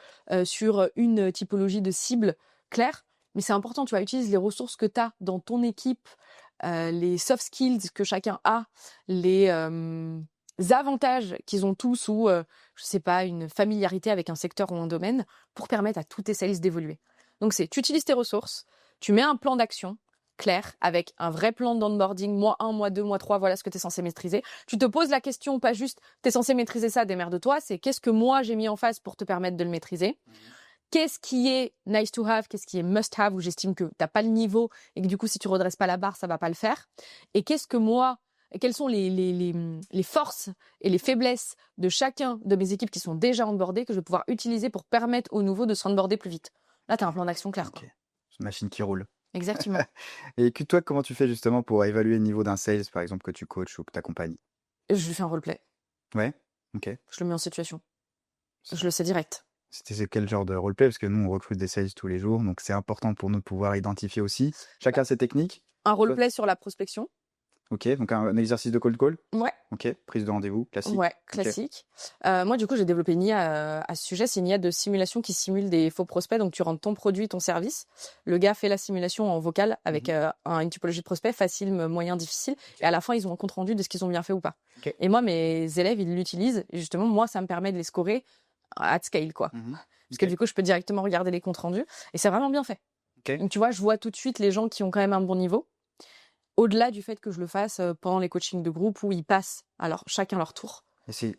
sur une typologie de cible claire. Mais c'est important, tu vois, utilise les ressources que tu as dans ton équipe, les soft skills que chacun a, les avantages qu'ils ont tous ou, je sais pas, une familiarité avec un secteur ou un domaine pour permettre à tous tes sales d'évoluer. Donc tu utilises tes ressources, tu mets un plan d'action clair avec un vrai plan d'onboarding, mois 1, mois 2, mois 3, voilà ce que tu es censé maîtriser. Tu te poses la question, pas juste tu es censé maîtriser ça, démerde-toi, c'est qu'est-ce que moi j'ai mis en face pour te permettre de le maîtriser. Qu'est-ce qui est nice to have, qu'est-ce qui est must have, où j'estime que t'as pas le niveau et que du coup si tu redresses pas la barre, ça va pas le faire. Et quelles sont les forces et les faiblesses de chacun de mes équipes qui sont déjà onboardées que je vais pouvoir utiliser pour permettre aux nouveaux de se onboarder plus vite. Là, tu as un plan d'action clair. Ok. C'est une machine qui roule. Exactement. Et toi, comment tu fais justement pour évaluer le niveau d'un sales, par exemple, que tu coaches ou que tu accompagnes? Je lui fais un roleplay. Ouais, ok. Je le mets en situation. Je le sais direct. C'est quel genre de roleplay? Parce que nous, on recrute des sales tous les jours, donc c'est important pour nous de pouvoir identifier aussi. Chacun ses techniques. Un roleplay sur la prospection. Ok, donc un exercice de cold call. Ouais. Ok, prise de rendez-vous, classique. Ouais, classique. Moi, du coup, j'ai développé une IA à ce sujet. C'est une IA de simulation qui simule des faux prospects. Donc, tu rentres ton produit, ton service. Le gars fait la simulation en vocal avec une typologie de prospect, facile, moyen, difficile. Et à la fin, ils ont un compte rendu de ce qu'ils ont bien fait ou pas. Ok. Et moi, mes élèves, ils l'utilisent. Et justement, moi, ça me permet de les scorer at scale, quoi. Parce que du coup, je peux directement regarder les comptes rendus. Et c'est vraiment bien fait. Donc, tu vois, je vois tout de suite les gens qui ont quand même un bon niveau. Au-delà du fait que je le fasse pendant les coachings de groupe où ils passent alors chacun leur tour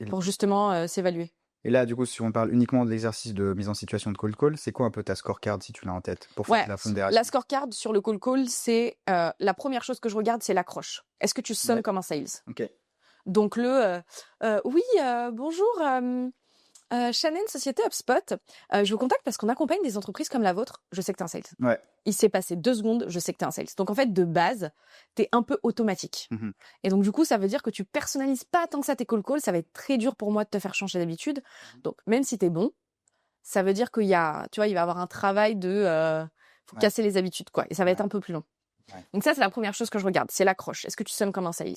pour justement s'évaluer. Et là, du coup, si on parle uniquement de l'exercice de mise en situation de cold call, c'est quoi un peu ta scorecard si tu l'as en tête pour faire de la pondération? La scorecard sur le cold call, c'est la première chose que je regarde, c'est l'accroche. Est-ce que tu sonnes comme un sales? Ok. Donc oui, bonjour, Shannon, société HubSpot. Je vous contacte parce qu'on accompagne des entreprises comme la vôtre. Je sais que t'es un sales. Ouais. Il s'est passé 2 secondes, je sais que t'es un sales. Donc en fait, de base, t'es un peu automatique. Mhm. Et donc du coup, ça veut dire que tu personnalises pas tant que ça tes call calls. Ça va être très dur pour moi de te faire changer d'habitude. Donc même si t'es bon, ça veut dire qu'il y a, tu vois, il va y avoir un travail de faut Ouais. casser les habitudes, quoi. Et ça va être un peu plus long. Ouais. Donc ça, c'est la première chose que je regarde, c'est l'accroche. Est-ce que tu sonnes comme un sales?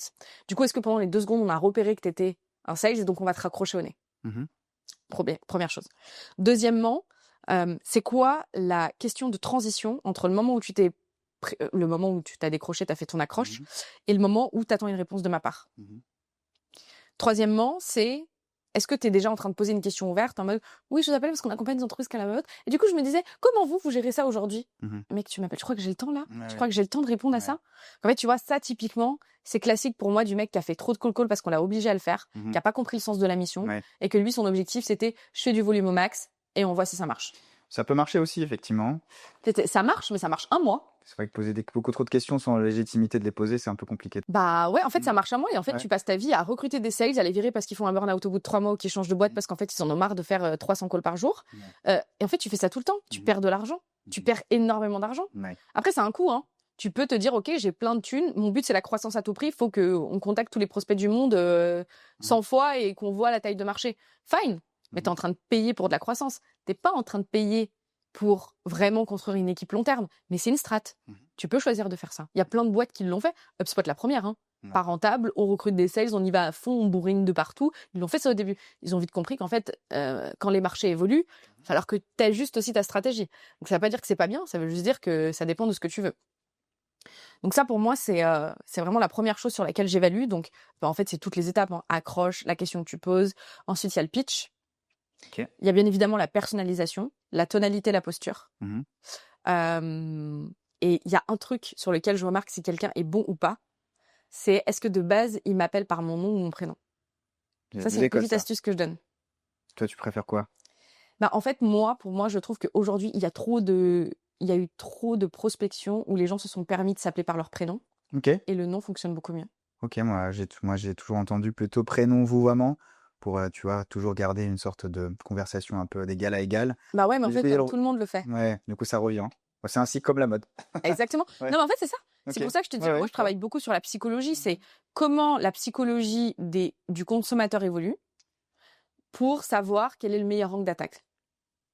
Du coup, est-ce que pendant les 2 secondes, on a repéré que t'étais un sales et donc on va te raccrocher au nez? Mhm. Première chose. Deuxièmement, c'est quoi la question de transition entre le moment où le moment où tu t'as décroché, t'as fait ton accroche, Mhm. et le moment où t'attends une réponse de ma part? Mhm. Troisièmement, c'est est-ce que tu es déjà en train de poser une question ouverte en mode oui, je vous appelle parce qu'on accompagne des entreprises qu'à la vôtre. Et du coup, je me disais, comment vous gérez ça aujourd'hui? Mhm. Mec, tu m'appelles, je crois que j'ai le temps là. Ouais, Tu ouais. crois que j'ai le temps de répondre à Ouais. ça? En fait, tu vois, ça, typiquement, c'est classique pour moi du mec qui a fait trop de call parce qu'on l'a obligé à le faire, Mhm. qui a pas compris le sens de la mission, Ouais. et que lui, son objectif, c'était je fais du volume au max et on voit si ça marche. Ça peut marcher aussi, effectivement. Ça marche, mais ça marche un mois. C'est vrai que poser beaucoup trop de questions sans la légitimité de les poser, c'est un peu compliqué. Bah ouais, en fait, Mm. ça marche un mois et en fait, Ouais. tu passes ta vie à recruter des sales, à les virer parce qu'ils font un burn-out au bout de 3 mois ou qu'ils changent de boîte parce qu'en fait, ils en ont marre de faire 300 calls par jour. Ouais. Et en fait, tu fais ça tout le temps. Tu perds de l'argent. Tu Mhm. perds énormément d'argent. Ouais. Après, c'est un coût, hein. Tu peux te dire, OK, j'ai plein de thunes. Mon but, c'est la croissance à tout prix. Il faut qu'on contacte tous les prospects du monde 100 fois et qu'on voit la taille de marché. Fine. Mais tu es en train de payer pour de la croissance. Tu n'es pas en train de payer pour vraiment construire une équipe long terme. Mais c'est une strat. Mhm. Tu peux choisir de faire ça. Il y a plein de boîtes qui l'ont fait. HubSpot, la première, hein. Ouais. Pas rentable, on recrute des sales, on y va à fond, on bourrine de partout. Ils l'ont fait ça au début. Ils ont vite compris qu'en fait, quand les marchés évoluent, il va falloir que tu ajustes aussi ta stratégie. Donc ça veut pas dire que c'est pas bien, ça veut juste dire que ça dépend de ce que tu veux. Donc ça, pour moi, c'est vraiment la première chose sur laquelle j'évalue. Donc, en fait, c'est toutes les étapes, hein. Accroche, la question que tu poses. Ensuite, il y a le pitch. Ok. Il y a bien évidemment la personnalisation, la tonalité, la posture. Mhm. Et il y a un truc sur lequel je remarque si quelqu'un est bon ou pas, c'est est-ce que de base, il m'appelle par mon nom ou mon prénom? Ça, c'est une L'école, petite ça. astuce que je donne. Toi, tu préfères quoi? Bah, en fait, pour moi, je trouve qu'aujourd'hui, il y a eu trop de prospection où les gens se sont permis de s'appeler par leur prénom Ok. et le nom fonctionne beaucoup mieux. Ok, moi j'ai toujours entendu plutôt prénom vouvoiement pour tu vois toujours garder une sorte de conversation un peu d'égal à égal. Bah ouais, mais en Mais fait, tout le monde le fait. Ouais, du coup ça revient. Ouais, c'est ainsi comme la mode. Exactement. Ouais. Non, mais en fait, c'est ça. C'est Ok. pour ça que je te dis, Ouais, moi, ouais, je travaille beaucoup sur la psychologie. C'est comment la psychologie du consommateur évolue pour savoir quel est le meilleur angle d'attaque.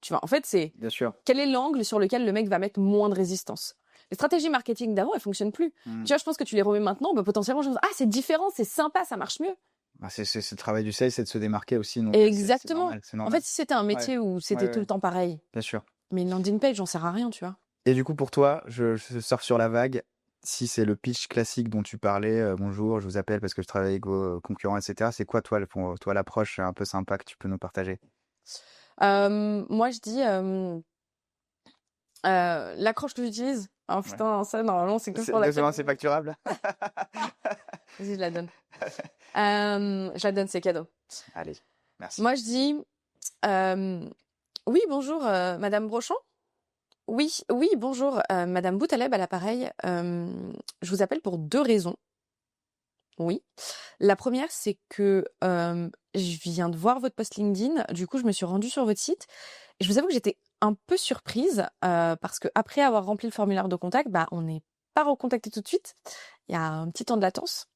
Tu vois, en fait, c'est bien sûr. quel est l'angle sur lequel le mec va mettre moins de résistance. Les stratégies marketing d'avant, elles fonctionnent plus. Mm. Tu vois, je pense que tu les remets maintenant, bah, potentiellement, je me dis, ah, c'est différent, c'est sympa, ça marche mieux. Bah, c'est le travail du sales, c'est de se démarquer aussi. Donc Exactement. c'est En normal. fait, si c'était un métier où c'était Ouais, tout le temps pareil, bien sûr. mais une landing page, j'en sert à rien, tu vois. Et du coup pour toi, je surfe sur la vague. Si c'est le pitch classique dont tu parlais, bonjour, je vous appelle parce que je travaille avec vos concurrents, etc. C'est quoi toi, pour toi l'approche un peu sympa que tu peux nous partager? Moi, je dis l'accroche que j'utilise. Oh putain, ça, normalement, c'est que pour la C'est facturable? Vas-y, je la donne. Je la donne, c'est cadeau. Allez, merci. Moi, je dis oui, bonjour, Madame Brochon. Oui, bonjour, Madame Boutaleb à l'appareil. Je vous appelle pour 2 raisons. Oui. La première, c'est que je viens de voir votre post LinkedIn. Du coup, je me suis rendue sur votre site. Et je vous avoue que j'étais un peu surprise parce que après avoir rempli le formulaire de contact, bah, on n'est pas recontacté tout de suite. Il y a un petit temps de latence.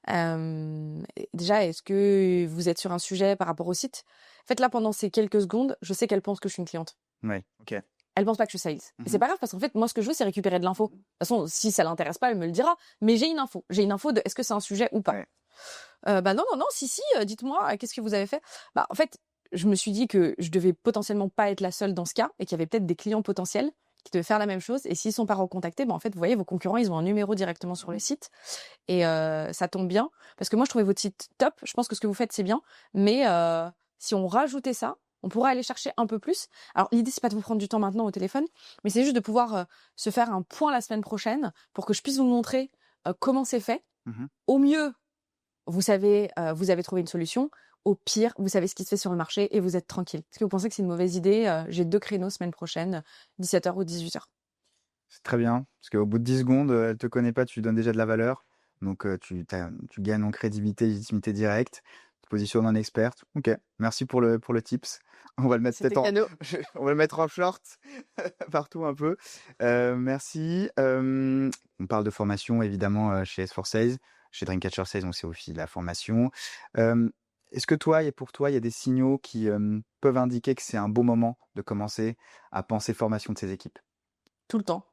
Déjà, est-ce que vous êtes sur un sujet par rapport au site? En fait, là, pendant ces quelques secondes, je sais qu'elle pense que je suis une cliente. Oui, ok. Elle pense pas que je suis sales. Et c'est pas grave parce qu'en fait, moi, ce que je veux, c'est récupérer de l'info. De toute façon, si ça l'intéresse pas, elle me le dira. Mais j'ai une info. J'ai une info de est-ce que c'est un sujet ou pas. Ouais. Bah non, si, dites-moi, qu'est-ce que vous avez fait? Bah, en fait, je me suis dit que je devais potentiellement pas être la seule dans ce cas et qu'il y avait peut-être des clients potentiels qui devaient faire la même chose. Et s'ils sont pas recontactés, bah, en fait, vous voyez, vos concurrents, ils ont un numéro directement sur le site. Et ça tombe bien parce que moi, je trouvais votre site top. Je pense que ce que vous faites, c'est bien. Mais si on rajoutait ça, on pourrait aller chercher un peu plus. Alors, l'idée, c'est pas de vous prendre du temps maintenant au téléphone, mais c'est juste de pouvoir se faire un point la semaine prochaine pour que je puisse vous montrer comment c'est fait. Au mieux, vous savez, vous avez trouvé une solution. Au pire, vous savez ce qui se fait sur le marché et vous êtes tranquille. Est-ce que vous pensez que c'est une mauvaise idée? J'ai 2 créneaux semaine prochaine, 17h ou 18h. C'est très bien, parce qu'au bout de 10 secondes, elle te connaît pas, tu lui donnes déjà de la valeur. Donc, tu gagnes en crédibilité, légitimité directe. Tu te positionnes en experte. OK. Merci pour le tips. On va le mettre C'était peut-être cadeau. on va le mettre en short partout un peu. Merci. On parle de formation évidemment, chez S4 Sales. Chez Dreamcatcher Sales, donc c'est aussi de la formation. Est-ce que pour toi, il y a des signaux qui, peuvent indiquer que c'est un bon moment de commencer à penser formation de ses équipes? Tout le temps.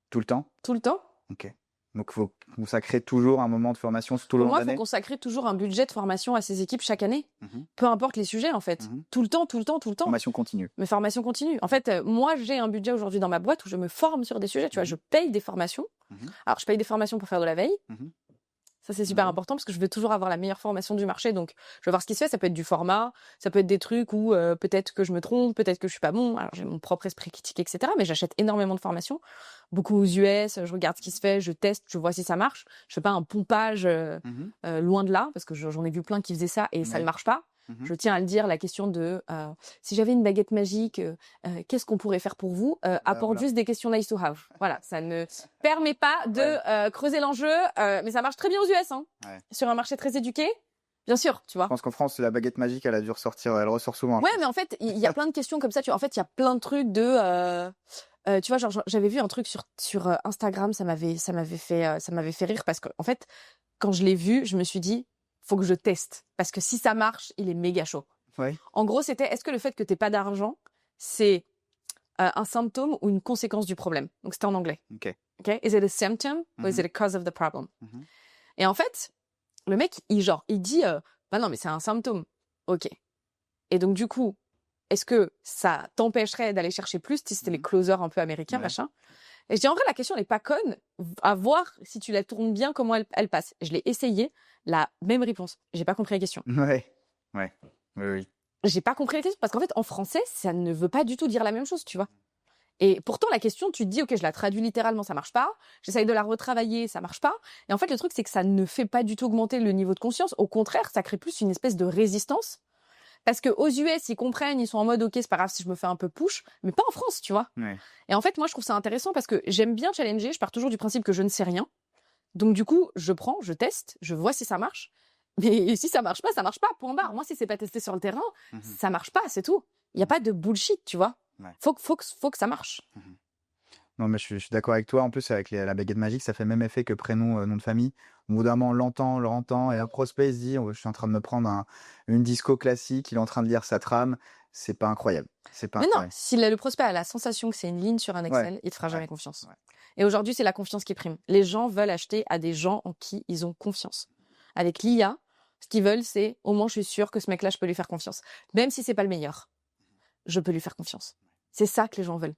Tout le temps? Tout le temps. OK. Donc faut consacrer toujours un moment de formation tout le Pour long de moi, il faut l'année? consacrer toujours un budget de formation à ses équipes chaque année. Mmh. Peu importe les sujets, en fait. Mmh. Tout le temps, tout le temps, tout le temps. Formation continue. Mais formation continue. En fait, moi, j'ai un budget aujourd'hui dans ma boîte où je me forme sur des sujets. Tu vois, Mmh. je paye des formations. Mmh. Alors, je paye des formations pour faire de la veille. Mmh. Ça, c'est super Ouais. important parce que je veux toujours avoir la meilleure formation du marché. Donc, je veux voir ce qui se fait. Ça peut être du format, ça peut être des trucs où peut-être que je me trompe, peut-être que je suis pas bon. Alors, j'ai mon propre esprit critique, etc. Mais j'achète énormément de formations. Beaucoup aux US, je regarde ce qui se fait, je teste, je vois si ça marche. Je fais pas un pompage Mmh. loin de là, parce que j'en ai vu plein qui faisaient ça et ça Ouais. ne marche pas. Mmh. Je tiens à le dire, la question de si j'avais une baguette magique, qu'est-ce qu'on pourrait faire pour vous apporte Voilà. juste des questions nice to have. Voilà, ça ne permet pas de creuser l'enjeu, mais ça marche très bien aux US, hein, Ouais. sur un marché très éduqué. Bien sûr, tu vois. Je pense qu'en France, la baguette magique, elle ressort souvent. Ouais, mais en fait, il y a plein de questions comme ça. En fait, il y a plein de trucs de. Tu vois, genre, j'avais vu un truc sur Instagram, ça m'avait fait rire parce que, en fait, quand je l'ai vu, je me suis dit, faut que je teste. Parce que si ça marche, il est méga chaud. Ouais. En gros, c'était, est-ce que le fait que t'aies pas d'argent, c'est un symptôme ou une conséquence du problème? Donc, c'était en anglais. OK. Okay? Is it a symptom or is Mhm. it a cause of the problem? Mhm. Et en fait, le mec, il dit, bah non, mais c'est un symptôme. OK. Et donc, du coup, est-ce que ça t'empêcherait d'aller chercher plus si c'était les closers un peu américains, Ouais. machin? Et je dis, en vrai, la question n'est pas conne. À voir si tu la tournes bien, comment elle passe. Je l'ai essayé, la même réponse. J'ai pas compris la question. Ouais. Ouais. Oui, oui. J'ai pas compris la question parce qu'en fait, en français, ça ne veut pas du tout dire la même chose, tu vois. Et pourtant, la question, tu te dis, OK, je la traduis littéralement, ça marche pas. J'essaye de la retravailler, ça marche pas. Et en fait, le truc, c'est que ça ne fait pas du tout augmenter le niveau de conscience. Au contraire, ça crée plus une espèce de résistance. Parce que aux US, ils comprennent, ils sont en mode, OK, c'est pas grave si je me fais un peu push, mais pas en France, tu vois. Ouais. Et en fait, moi, je trouve ça intéressant parce que j'aime bien challenger. Je pars toujours du principe que je ne sais rien. Donc, du coup, je prends, je teste, je vois si ça marche. Mais si ça marche pas, point barre. Moi, si c'est pas testé sur le terrain, Mhm. ça marche pas, c'est tout. Il y a pas de bullshit, tu vois. Ouais. Faut que ça marche. Non, mais je suis d'accord avec toi. En plus, avec la baguette magique, ça fait le même effet que prénom, nom de famille. Au bout d'un moment, on l'entend, et un prospect il se dit, je suis en train de me prendre une disco classique, il est en train de lire sa trame. C'est pas incroyable. C'est pas Mais non, incroyable. si le prospect a la sensation que c'est une ligne sur un Excel, il te fera jamais Ouais. confiance. Ouais. Et aujourd'hui, c'est la confiance qui prime. Les gens veulent acheter à des gens en qui ils ont confiance. Avec l'IA, ce qu'ils veulent, c'est au moins je suis sûr que ce mec-là, je peux lui faire confiance. Même si c'est pas le meilleur, je peux lui faire confiance. C'est ça que les gens veulent.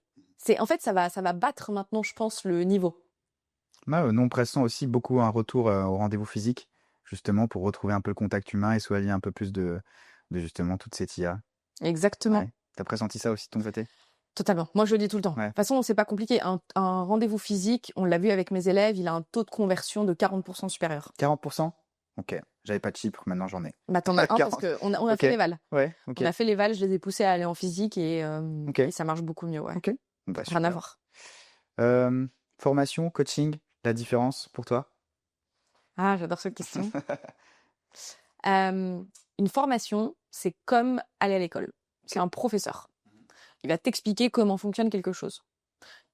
En fait, ça va battre maintenant, je pense, le niveau. Moi, non pressant aussi beaucoup un retour au rendez-vous physique, justement pour retrouver un peu le contact humain et soigner un peu plus de justement toute cette IA. Exactement. Ouais. T'as pressenti ça aussi de ton côté? Totalement. Moi, je le dis tout le temps. Ouais. De toute façon, c'est pas compliqué. Un rendez-vous physique, on l'a vu avec mes élèves, il a un taux de conversion de 40% supérieur. 40%? Ok. J'avais pas de chiffre, maintenant j'en ai. Bah, t'en as un parce 40. qu'on a Ok. fait les vals. Ouais, ok. On a fait les vals, je les ai poussés à aller en physique et ça marche beaucoup mieux. Ouais. Ok. Bah, Rien à super. voir. Formation, coaching, la différence pour toi? Ah, j'adore cette question. Une formation, c'est comme aller à l'école. C'est un professeur. Il va t'expliquer comment fonctionne quelque chose.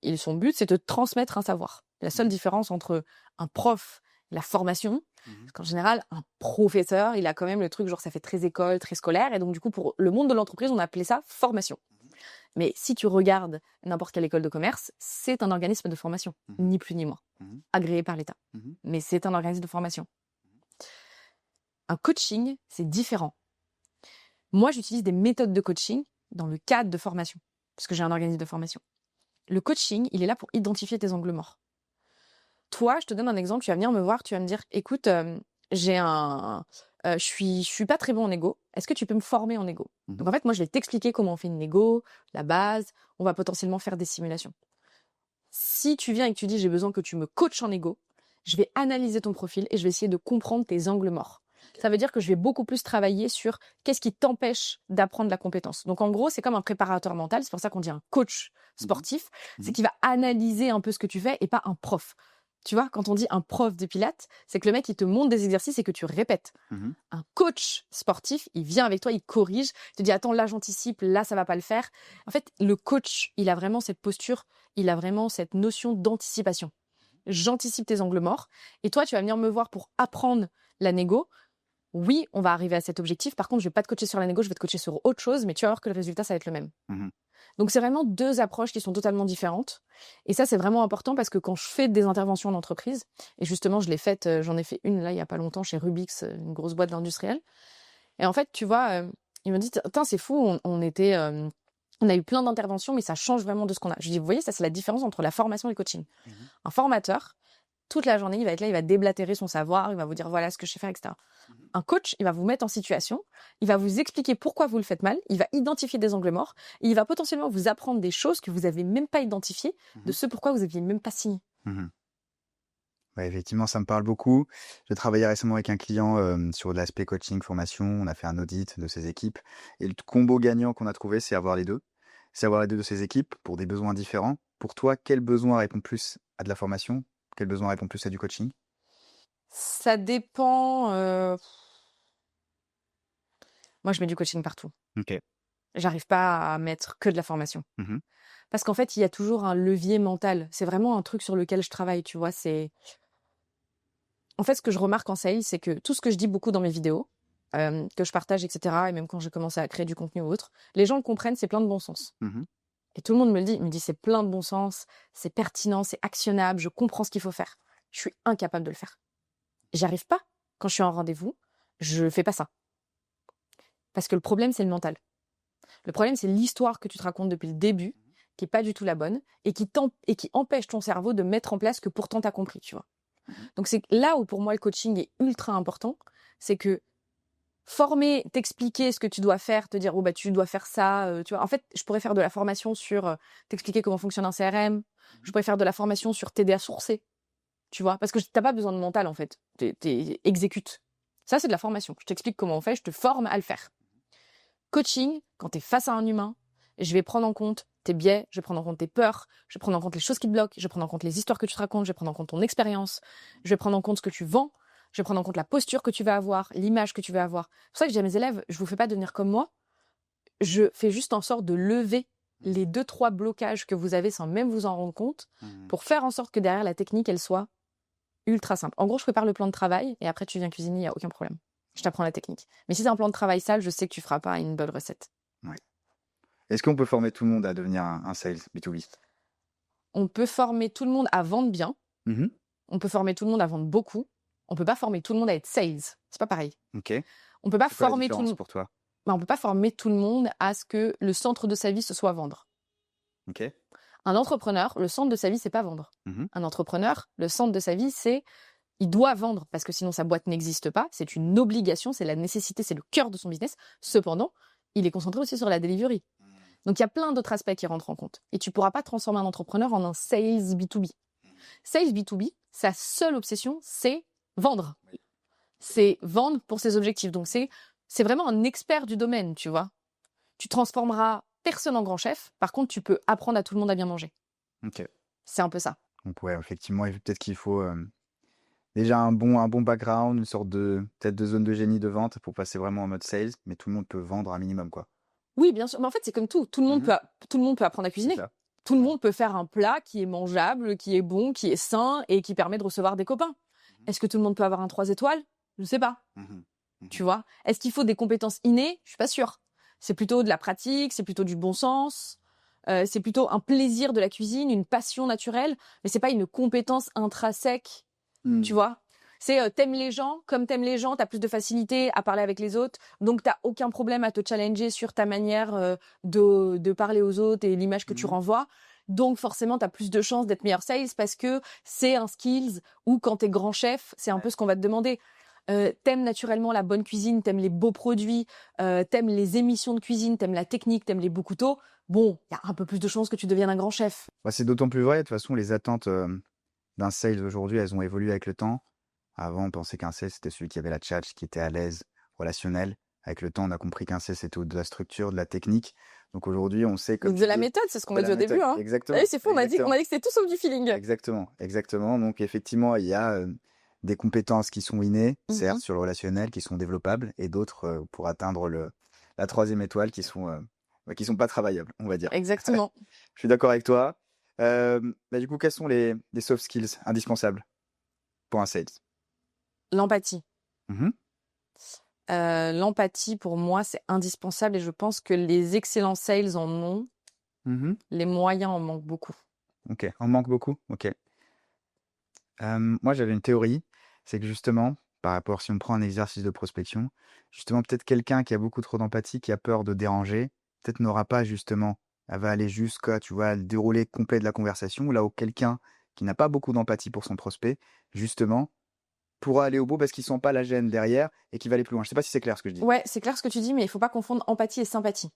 Et son but, c'est de transmettre un savoir. La seule différence entre un prof et la formation, c'est qu'en général, un professeur, il a quand même le truc, genre ça fait très école, très scolaire. Et donc, du coup, pour le monde de l'entreprise, on appelait ça formation. Mais si tu regardes n'importe quelle école de commerce, c'est un organisme de formation, ni plus ni moins, agréé par l'État. Mais c'est un organisme de formation. Un coaching, c'est différent. Moi, j'utilise des méthodes de coaching dans le cadre de formation, parce que j'ai un organisme de formation. Le coaching, il est là pour identifier tes angles morts. Toi, je te donne un exemple, tu vas venir me voir, tu vas me dire, écoute, je suis pas très bon en égo, est-ce que tu peux me former en égo? Donc en fait, moi, je vais t'expliquer comment on fait une égo, la base, on va potentiellement faire des simulations. Si tu viens et que tu dis, j'ai besoin que tu me coaches en égo, je vais analyser ton profil et je vais essayer de comprendre tes angles morts. Ça veut dire que je vais beaucoup plus travailler sur qu'est-ce qui t'empêche d'apprendre la compétence. Donc en gros, c'est comme un préparateur mental, c'est pour ça qu'on dit un coach sportif, c'est qu'il va analyser un peu ce que tu fais et pas un prof. Tu vois, quand on dit un prof de pilates, c'est que le mec, il te montre des exercices et que tu répètes. Mhm. Un coach sportif, il vient avec toi, il corrige, il te dit attends, là j'anticipe, là ça va pas le faire. En fait, le coach, il a vraiment cette posture, il a vraiment cette notion d'anticipation. J'anticipe tes angles morts et toi, tu vas venir me voir pour apprendre la négo. Oui, on va arriver à cet objectif. Par contre, je vais pas te coacher sur la négo, je vais te coacher sur autre chose, mais tu vas voir que le résultat, ça va être le même. Mhm. Donc, c'est vraiment deux approches qui sont totalement différentes. Et ça, c'est vraiment important parce que quand je fais des interventions en entreprise, et justement, je l'ai faite, j'en ai fait une là, il y a pas longtemps chez Rubix, une grosse boîte d'industriel. Et en fait, tu vois, il me dit, tiens, c'est fou, on a eu plein d'interventions, mais ça change vraiment de ce qu'on a. Je lui dis, vous voyez, ça, c'est la différence entre la formation et le coaching. Mhm. Un formateur, toute la journée, il va être là, il va déblatérer son savoir, il va vous dire voilà ce que je sais faire, etc. Un coach, il va vous mettre en situation, il va vous expliquer pourquoi vous le faites mal, il va identifier des angles morts, et il va potentiellement vous apprendre des choses que vous n'avez même pas identifiées, de ce pourquoi vous n'aviez même pas signé. Mhm. Ouais, effectivement, ça me parle beaucoup. J'ai travaillé récemment avec un client sur l'aspect coaching, formation. On a fait un audit de ses équipes. Et le combo gagnant qu'on a trouvé, c'est avoir les deux. C'est avoir les deux de ses équipes pour des besoins différents. Pour toi, quel besoin répond plus à de la formation? Quel besoin répond plus à du coaching? Ça dépend. Moi, je mets du coaching partout. Ok. J'arrive pas à mettre que de la formation. Mhm. Parce qu'en fait, il y a toujours un levier mental. C'est vraiment un truc sur lequel je travaille, tu vois. En fait, ce que je remarque en sales, c'est que tout ce que je dis beaucoup dans mes vidéos, que je partage, etc., et même quand j'ai commencé à créer du contenu ou autre, les gens le comprennent, c'est plein de bon sens. Mhm. Et tout le monde me le dit, il me dit c'est plein de bon sens, c'est pertinent, c'est actionnable, je comprends ce qu'il faut faire. Je suis incapable de le faire. J'y arrive pas. Quand je suis en rendez-vous, je fais pas ça. Parce que le problème, c'est le mental. Le problème, c'est l'histoire que tu te racontes depuis le début, qui est pas du tout la bonne, et qui empêche ton cerveau de mettre en place ce que pourtant t'as compris, tu vois. Donc c'est là où pour moi le coaching est ultra important, c'est que former, t'expliquer ce que tu dois faire, te dire oh bah tu dois faire ça, tu vois. En fait, je pourrais faire de la formation sur t'expliquer comment fonctionne un CRM, je pourrais faire de la formation sur t'aider à sourcer, tu vois, parce que t'as pas besoin de mental en fait, exécute. Ça c'est de la formation. Je t'explique comment on fait, je te forme à le faire. Coaching, quand t'es face à un humain, je vais prendre en compte tes biais, je vais prendre en compte tes peurs, je vais prendre en compte les choses qui te bloquent, je vais prendre en compte les histoires que tu te racontes, je vais prendre en compte ton expérience, je vais prendre en compte ce que tu vends, je vais prendre en compte la posture que tu vas avoir, l'image que tu vas avoir. C'est pour ça que je dis à mes élèves, je vous fais pas devenir comme moi, je fais juste en sorte de lever les 2-3 blocages que vous avez sans même vous en rendre compte pour faire en sorte que derrière la technique, elle soit ultra simple. En gros, je prépare le plan de travail et après tu viens cuisiner, il n'y a aucun problème. Je t'apprends la technique. Mais si c'est un plan de travail sale, je sais que tu feras pas une bonne recette. Ouais. Est-ce qu'on peut former tout le monde à devenir un sales B2B? On peut former tout le monde à vendre bien. Mhm. On peut former tout le monde à vendre beaucoup. On peut pas former tout le monde à être sales. C'est pas pareil. Ok. On peut pas C'est quoi la former tout le différence monde. pour toi? On peut pas former tout le monde à ce que le centre de sa vie ce soit vendre. Ok. Un entrepreneur, le centre de sa vie c'est pas vendre. Mhm. Un entrepreneur, le centre de sa vie c'est il doit vendre parce que sinon sa boîte n'existe pas. C'est une obligation, c'est la nécessité, c'est le cœur de son business. Cependant, il est concentré aussi sur la delivery. Donc il y a plein d'autres aspects qui rentrent en compte. Et tu pourras pas transformer un entrepreneur en un sales B2B. Sales B2B, sa seule obsession, c'est vendre. C'est vendre pour ses objectifs. Donc c'est vraiment un expert du domaine, tu vois. Tu transformeras personne en grand chef. Par contre, tu peux apprendre à tout le monde à bien manger. Ok. C'est un peu ça. Donc ouais, effectivement, peut-être qu'il faut déjà un bon background, une sorte de peut-être de zone de génie de vente pour passer vraiment en mode sales, mais tout le monde peut vendre un minimum, quoi. Oui, bien sûr. Mais en fait, c'est comme tout. Tout le monde peut apprendre à C'est cuisiner. ça. Tout le monde peut faire un plat qui est mangeable, qui est bon, qui est sain et qui permet de recevoir des copains. Est-ce que tout le monde peut avoir un 3 étoiles? Je ne sais pas. Tu vois? Est-ce qu'il faut des compétences innées? Je suis pas sûre. C'est plutôt de la pratique, c'est plutôt du bon sens, c'est plutôt un plaisir de la cuisine, une passion naturelle, mais c'est pas une compétence intrinsèque, tu vois? C'est t'aimes les gens, comme t'aimes les gens, t'as plus de facilité à parler avec les autres, donc t'as aucun problème à te challenger sur ta manière de parler aux autres et l'image que tu renvoies. Donc forcément, t'as plus de chances d'être meilleur sales parce que c'est un skills ou quand t'es grand chef, c'est un peu ce qu'on va te demander. T'aimes naturellement la bonne cuisine, t'aimes les beaux produits, t'aimes les émissions de cuisine, t'aimes la technique, t'aimes les beaux couteaux. Bon, il y a un peu plus de chances que tu deviennes un grand chef. Bah, c'est d'autant plus vrai. De toute façon, les attentes d'un sales aujourd'hui, elles ont évolué avec le temps. Avant, on pensait qu'un sales, c'était celui qui avait la tchatch, qui était à l'aise, relationnel. Avec le temps, on a compris qu'un C, c'était de la structure, de la technique. Donc aujourd'hui, on sait, comme De tu la dis, méthode, c'est ce qu'on de m'a dit la au début, méthode. hein. Ah Exactement, oui, c'est fou, exactement. on a dit que c'était tout sauf du feeling. Exactement, exactement. Donc effectivement, il y a des compétences qui sont innées, certes, sur le relationnel, qui sont développables, et d'autres pour atteindre la troisième étoile qui sont pas travaillables, on va dire. Exactement. Je suis d'accord avec toi. Du coup, quels sont les soft skills indispensables pour un sales? L'empathie. Mhm, L'empathie, pour moi, c'est indispensable et je pense que les excellents sales en ont, mhm. les moyens en manquent beaucoup. Ok, on manque beaucoup. Ok. Moi, j'avais une théorie, c'est que justement, par rapport, si on prend un exercice de prospection, justement, peut-être quelqu'un qui a beaucoup trop d'empathie, qui a peur de déranger, peut-être n'aura pas justement, elle va aller jusqu'à, tu vois, le déroulé complet de la conversation, là où quelqu'un qui n'a pas beaucoup d'empathie pour son prospect, justement, pourra aller au bout parce qu'il sent pas la gêne derrière et qu'il va aller plus loin. Je sais pas si c'est clair ce que je dis. Ouais, c'est clair ce que tu dis, mais il faut pas confondre empathie et sympathie.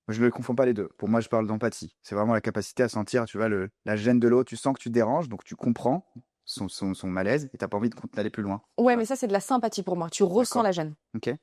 Je ne confonds pas les deux. Pour moi, je parle d'empathie. C'est vraiment la capacité à sentir, tu vois, la gêne de l'autre. Tu sens que tu déranges, donc tu comprends son malaise et t'as pas envie d'aller plus loin. Ouais, Tu mais vois. ça, c'est de la sympathie pour moi. Tu ressens D'accord. la gêne. Ok.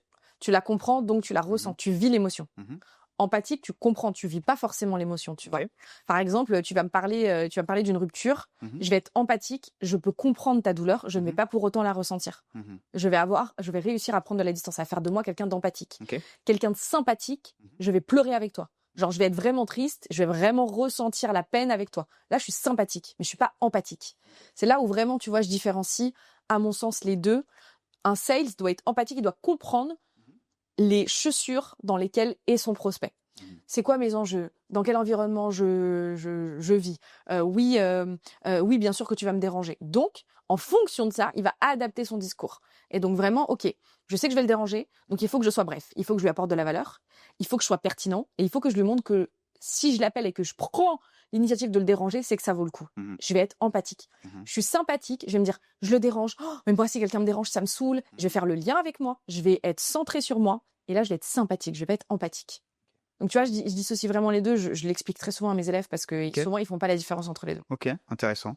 Tu la comprends, donc tu la ressens. Mhm, Tu vis l'émotion. mhm, Empathique, tu comprends, tu vis pas forcément l'émotion, tu vois. ok, Par exemple, tu vas me parler d'une rupture. mhm, Je vais être empathique, je peux comprendre ta douleur, je ne vais mhm, pas pour autant la ressentir. mhm. Je vais réussir à prendre de la distance, à faire de moi quelqu'un d'empathique. Ok. Quelqu'un de sympathique, Mhm, je vais pleurer avec toi. Genre, je vais être vraiment triste, je vais vraiment ressentir la peine avec toi. Là, je suis sympathique, mais je suis pas empathique. C'est là où vraiment, tu vois, je différencie, à mon sens, les deux. Un sales doit être empathique, il doit comprendre les chaussures dans lesquelles est son prospect. mhm, C'est quoi mes enjeux? Dans quel environnement je vis? Oui, bien sûr que tu vas me déranger. Donc, en fonction de ça, il va adapter son discours. Et donc vraiment, ok, je sais que je vais le déranger, donc il faut que je sois bref. Il faut que je lui apporte de la valeur, il faut que je sois pertinent, et il faut que je lui montre que si je l'appelle et que je prends l'initiative de le déranger, c'est que ça vaut le coup. mhm, Je vais être empathique. mhm, Je suis sympathique, je vais me dire, je le dérange, oh, mais moi, si quelqu'un me dérange, ça me saoule. Je vais faire le lien avec moi, je vais être centré sur moi, et là, je vais être sympathique, je vais être empathique. Donc, tu vois, je dissocie vraiment les deux. Je l'explique très souvent à mes élèves parce que ok. souvent, ils font pas la différence entre les deux. Ok. Intéressant.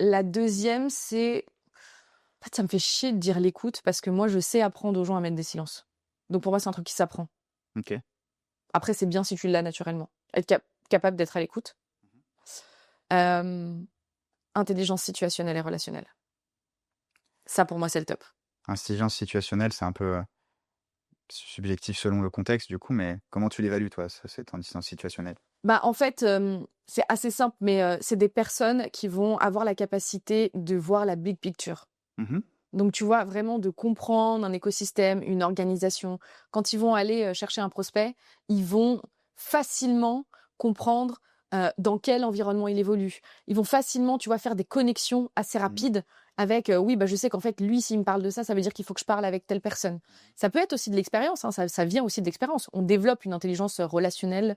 La deuxième, c'est... En fait, ça me fait chier de dire l'écoute parce que moi, je sais apprendre aux gens à mettre des silences. Donc, pour moi, c'est un truc qui s'apprend. Ok. Après, c'est bien si tu l'as naturellement. Être capable d'être à l'écoute. Euh, Intelligence situationnelle et relationnelle. Ça, pour moi, c'est le top. Intelligence situationnelle, c'est un peu subjectif selon le contexte, du coup, mais comment tu l'évalues, toi, cette intelligence situationnelle? Bah, en fait, c'est assez simple, mais c'est des personnes qui vont avoir la capacité de voir la big picture. Mhm, Donc, tu vois, vraiment de comprendre un écosystème, une organisation. Quand ils vont aller chercher un prospect, ils vont facilement comprendre dans quel environnement il évolue. Ils vont facilement, tu vois, faire des connexions assez mhm, rapides avec, oui, bah, je sais qu'en fait, lui, s'il me parle de ça, ça veut dire qu'il faut que je parle avec telle personne. Ça peut être aussi de l'expérience, hein, ça vient aussi de l'expérience. On développe une intelligence relationnelle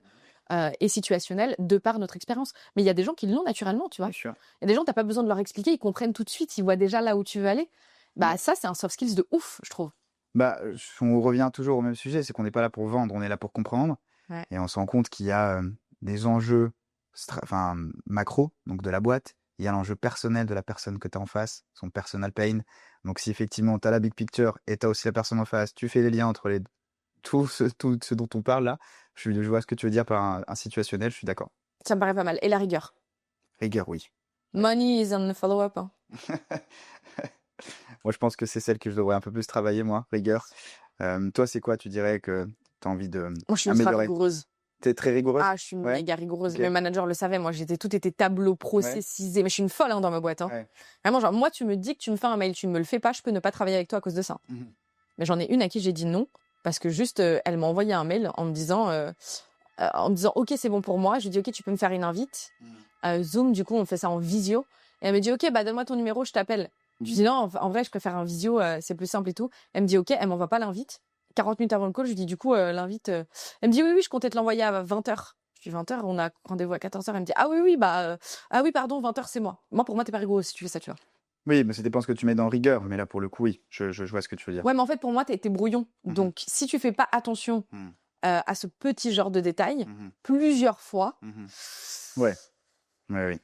et situationnelle de par notre expérience. Mais il y a des gens qui l'ont naturellement, tu vois. bien sûr. Il y a des gens, t'as pas besoin de leur expliquer, ils comprennent tout de suite, ils voient déjà là où tu veux aller. Bah, Ouais. ça, c'est un soft skills de ouf, je trouve. On revient toujours au même sujet, c'est qu'on n'est pas là pour vendre, on est là pour comprendre. Ouais. Et on se rend compte qu'il y a des enjeux macro, donc de la boîte. Il y a l'enjeu personnel de la personne que tu as en face, son personal pain. Donc si effectivement tu as la big picture et tu as aussi la personne en face, tu fais les liens entre tout ce dont on parle là. Je vois ce que tu veux dire par un situationnel, je suis d'accord. Ça me paraît pas mal. Et la rigueur. Rigueur, oui. Money is on the follow-up. Hein. Moi, je pense que c'est celle que je devrais un peu plus travailler, moi, rigueur. Toi, c'est quoi, tu dirais que tu as envie de Moi, je suis ultra améliorer? rigoureuse. T'es très rigoureuse? Ah, je suis Ouais. méga rigoureuse. Ok. Mes managers le savaient. Moi, tout était tableau, Ouais. processisé. Mais je suis une folle hein, dans ma boîte. Hein. Ouais. Vraiment, genre, moi, tu me dis que tu me fais un mail, tu me le fais pas, je peux ne pas travailler avec toi à cause de ça. Mhm. Mais j'en ai une à qui j'ai dit non. Parce que juste, elle m'a envoyé un mail en me disant, OK, c'est bon pour moi. Je lui dis, OK, tu peux me faire une invite. Zoom, du coup, on fait ça en visio. Et elle me dit, OK, bah, donne-moi ton numéro, je t'appelle. Je dis, non, en vrai, je préfère un visio, c'est plus simple et tout. Elle me dit, OK, elle m'envoie pas l'invite. 40 minutes avant le call, je lui dis, du coup, l'invite, elle me dit, oui, oui, je comptais te l'envoyer à 20h. Je dis, 20h, on a rendez-vous à 14h. Elle me dit, ah oui, oui, ah oui, pardon, 20h, c'est moi. Moi, pour moi, t'es pas rigoureux si tu fais ça, tu vois. Oui, mais ça dépend ce que tu mets dans rigueur. Mais là, pour le coup, oui, je vois ce que tu veux dire. Ouais, mais en fait, pour moi, t'es brouillon. Mhm. Donc, si tu fais pas attention Mhm. à ce petit genre de détails, Mhm. plusieurs fois, Mhm. Ouais. Ouais, oui.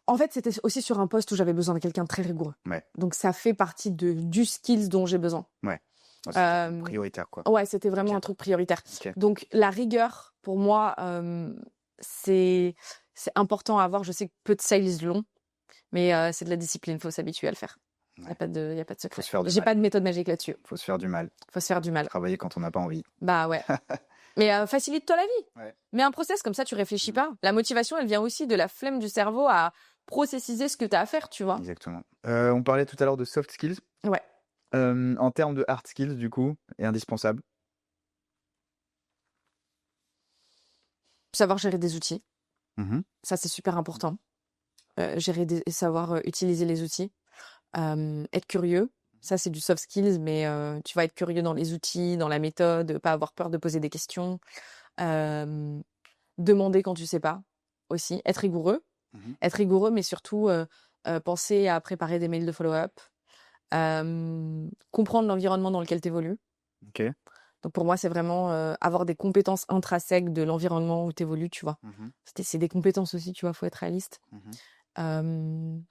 en fait, c'était aussi sur un poste où j'avais besoin de quelqu'un de très rigoureux. Ouais. Donc, ça fait partie du skills dont j'ai besoin. Ouais. Oh, c'était prioritaire, quoi. Ouais, c'était vraiment Ok. un truc prioritaire. Ok. Donc la rigueur, pour moi, c'est important à avoir. Je sais que peu de sales l'ont, mais c'est de la discipline. Faut s'habituer à le faire. Il y a Ouais. pas de Faut secret. se faire du J'ai mal. pas de méthode magique là-dessus. Faut se faire du mal. Faut se faire du mal. Travailler quand on n'a pas envie. Bah ouais. Mais facilite-toi la vie. Ouais. Mets un process comme ça, tu réfléchis Mhm. pas. La motivation, elle vient aussi de la flemme du cerveau à processiser ce que tu as à faire, tu vois. Exactement. On parlait tout à l'heure de soft skills. Ouais. En termes de hard skills, du coup, est indispensable. Savoir gérer des outils. Mhm. Ça, c'est super important. Savoir utiliser les outils. Être curieux. Ça, c'est du soft skills, mais tu vas être curieux dans les outils, dans la méthode, pas avoir peur de poser des questions. Demander quand tu sais pas aussi. Être rigoureux. Mhm. Être rigoureux, mais surtout penser à préparer des mails de follow-up. Comprendre l'environnement dans lequel tu évolues. Ok. Donc pour moi, c'est vraiment avoir des compétences intrinsèques de l'environnement où tu évolues, tu vois. Mhm. C'est des compétences aussi, tu vois, faut être réaliste. Mhm.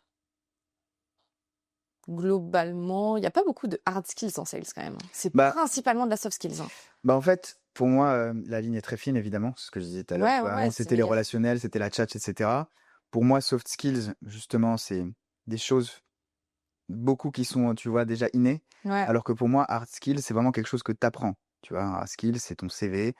Globalement, il n'y a pas beaucoup de hard skills en sales quand même. C'est Bah, principalement de la soft skills. bah en fait, pour moi, la ligne est très fine, évidemment. C'est ce que je disais tout à l'heure. Ouais, Tu ouais, vois, ouais, avant, c'est c'était les méga. relationnels, c'était la chat, etc. Pour moi, soft skills, justement, c'est des choses, beaucoup qui sont, tu vois, déjà innées. Ouais. Alors que pour moi, hard skills, c'est vraiment quelque chose que tu apprends. Tu vois, un hard skill, c'est ton CV,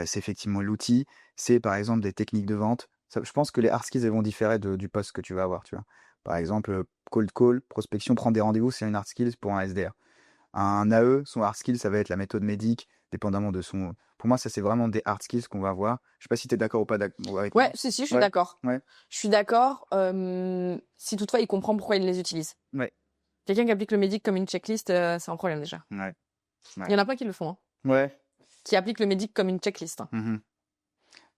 c'est effectivement l'outil, c'est par exemple des techniques de vente. Je pense que les hard skills, elles vont différer du poste que tu vas avoir, tu vois. Par exemple, cold call, prospection, prendre des rendez-vous, c'est une hard skills pour un SDR. Un AE, son hard skill, ça va être la méthode médic, dépendamment de son. Pour moi, ça, c'est vraiment des hard skills qu'on va voir. Je sais pas si tu es d'accord ou pas avec Ouais, moi. si, je suis Ouais, d'accord. ouais, Je suis d'accord. Si toutefois il comprend pourquoi il les utilise. ouais, Quelqu'un qui applique le médic comme une checklist, c'est un problème déjà. ouais, Il y ouais. en a plein qui le font, hein, Ouais. qui appliquent le médic comme une checklist, hein. Mhm.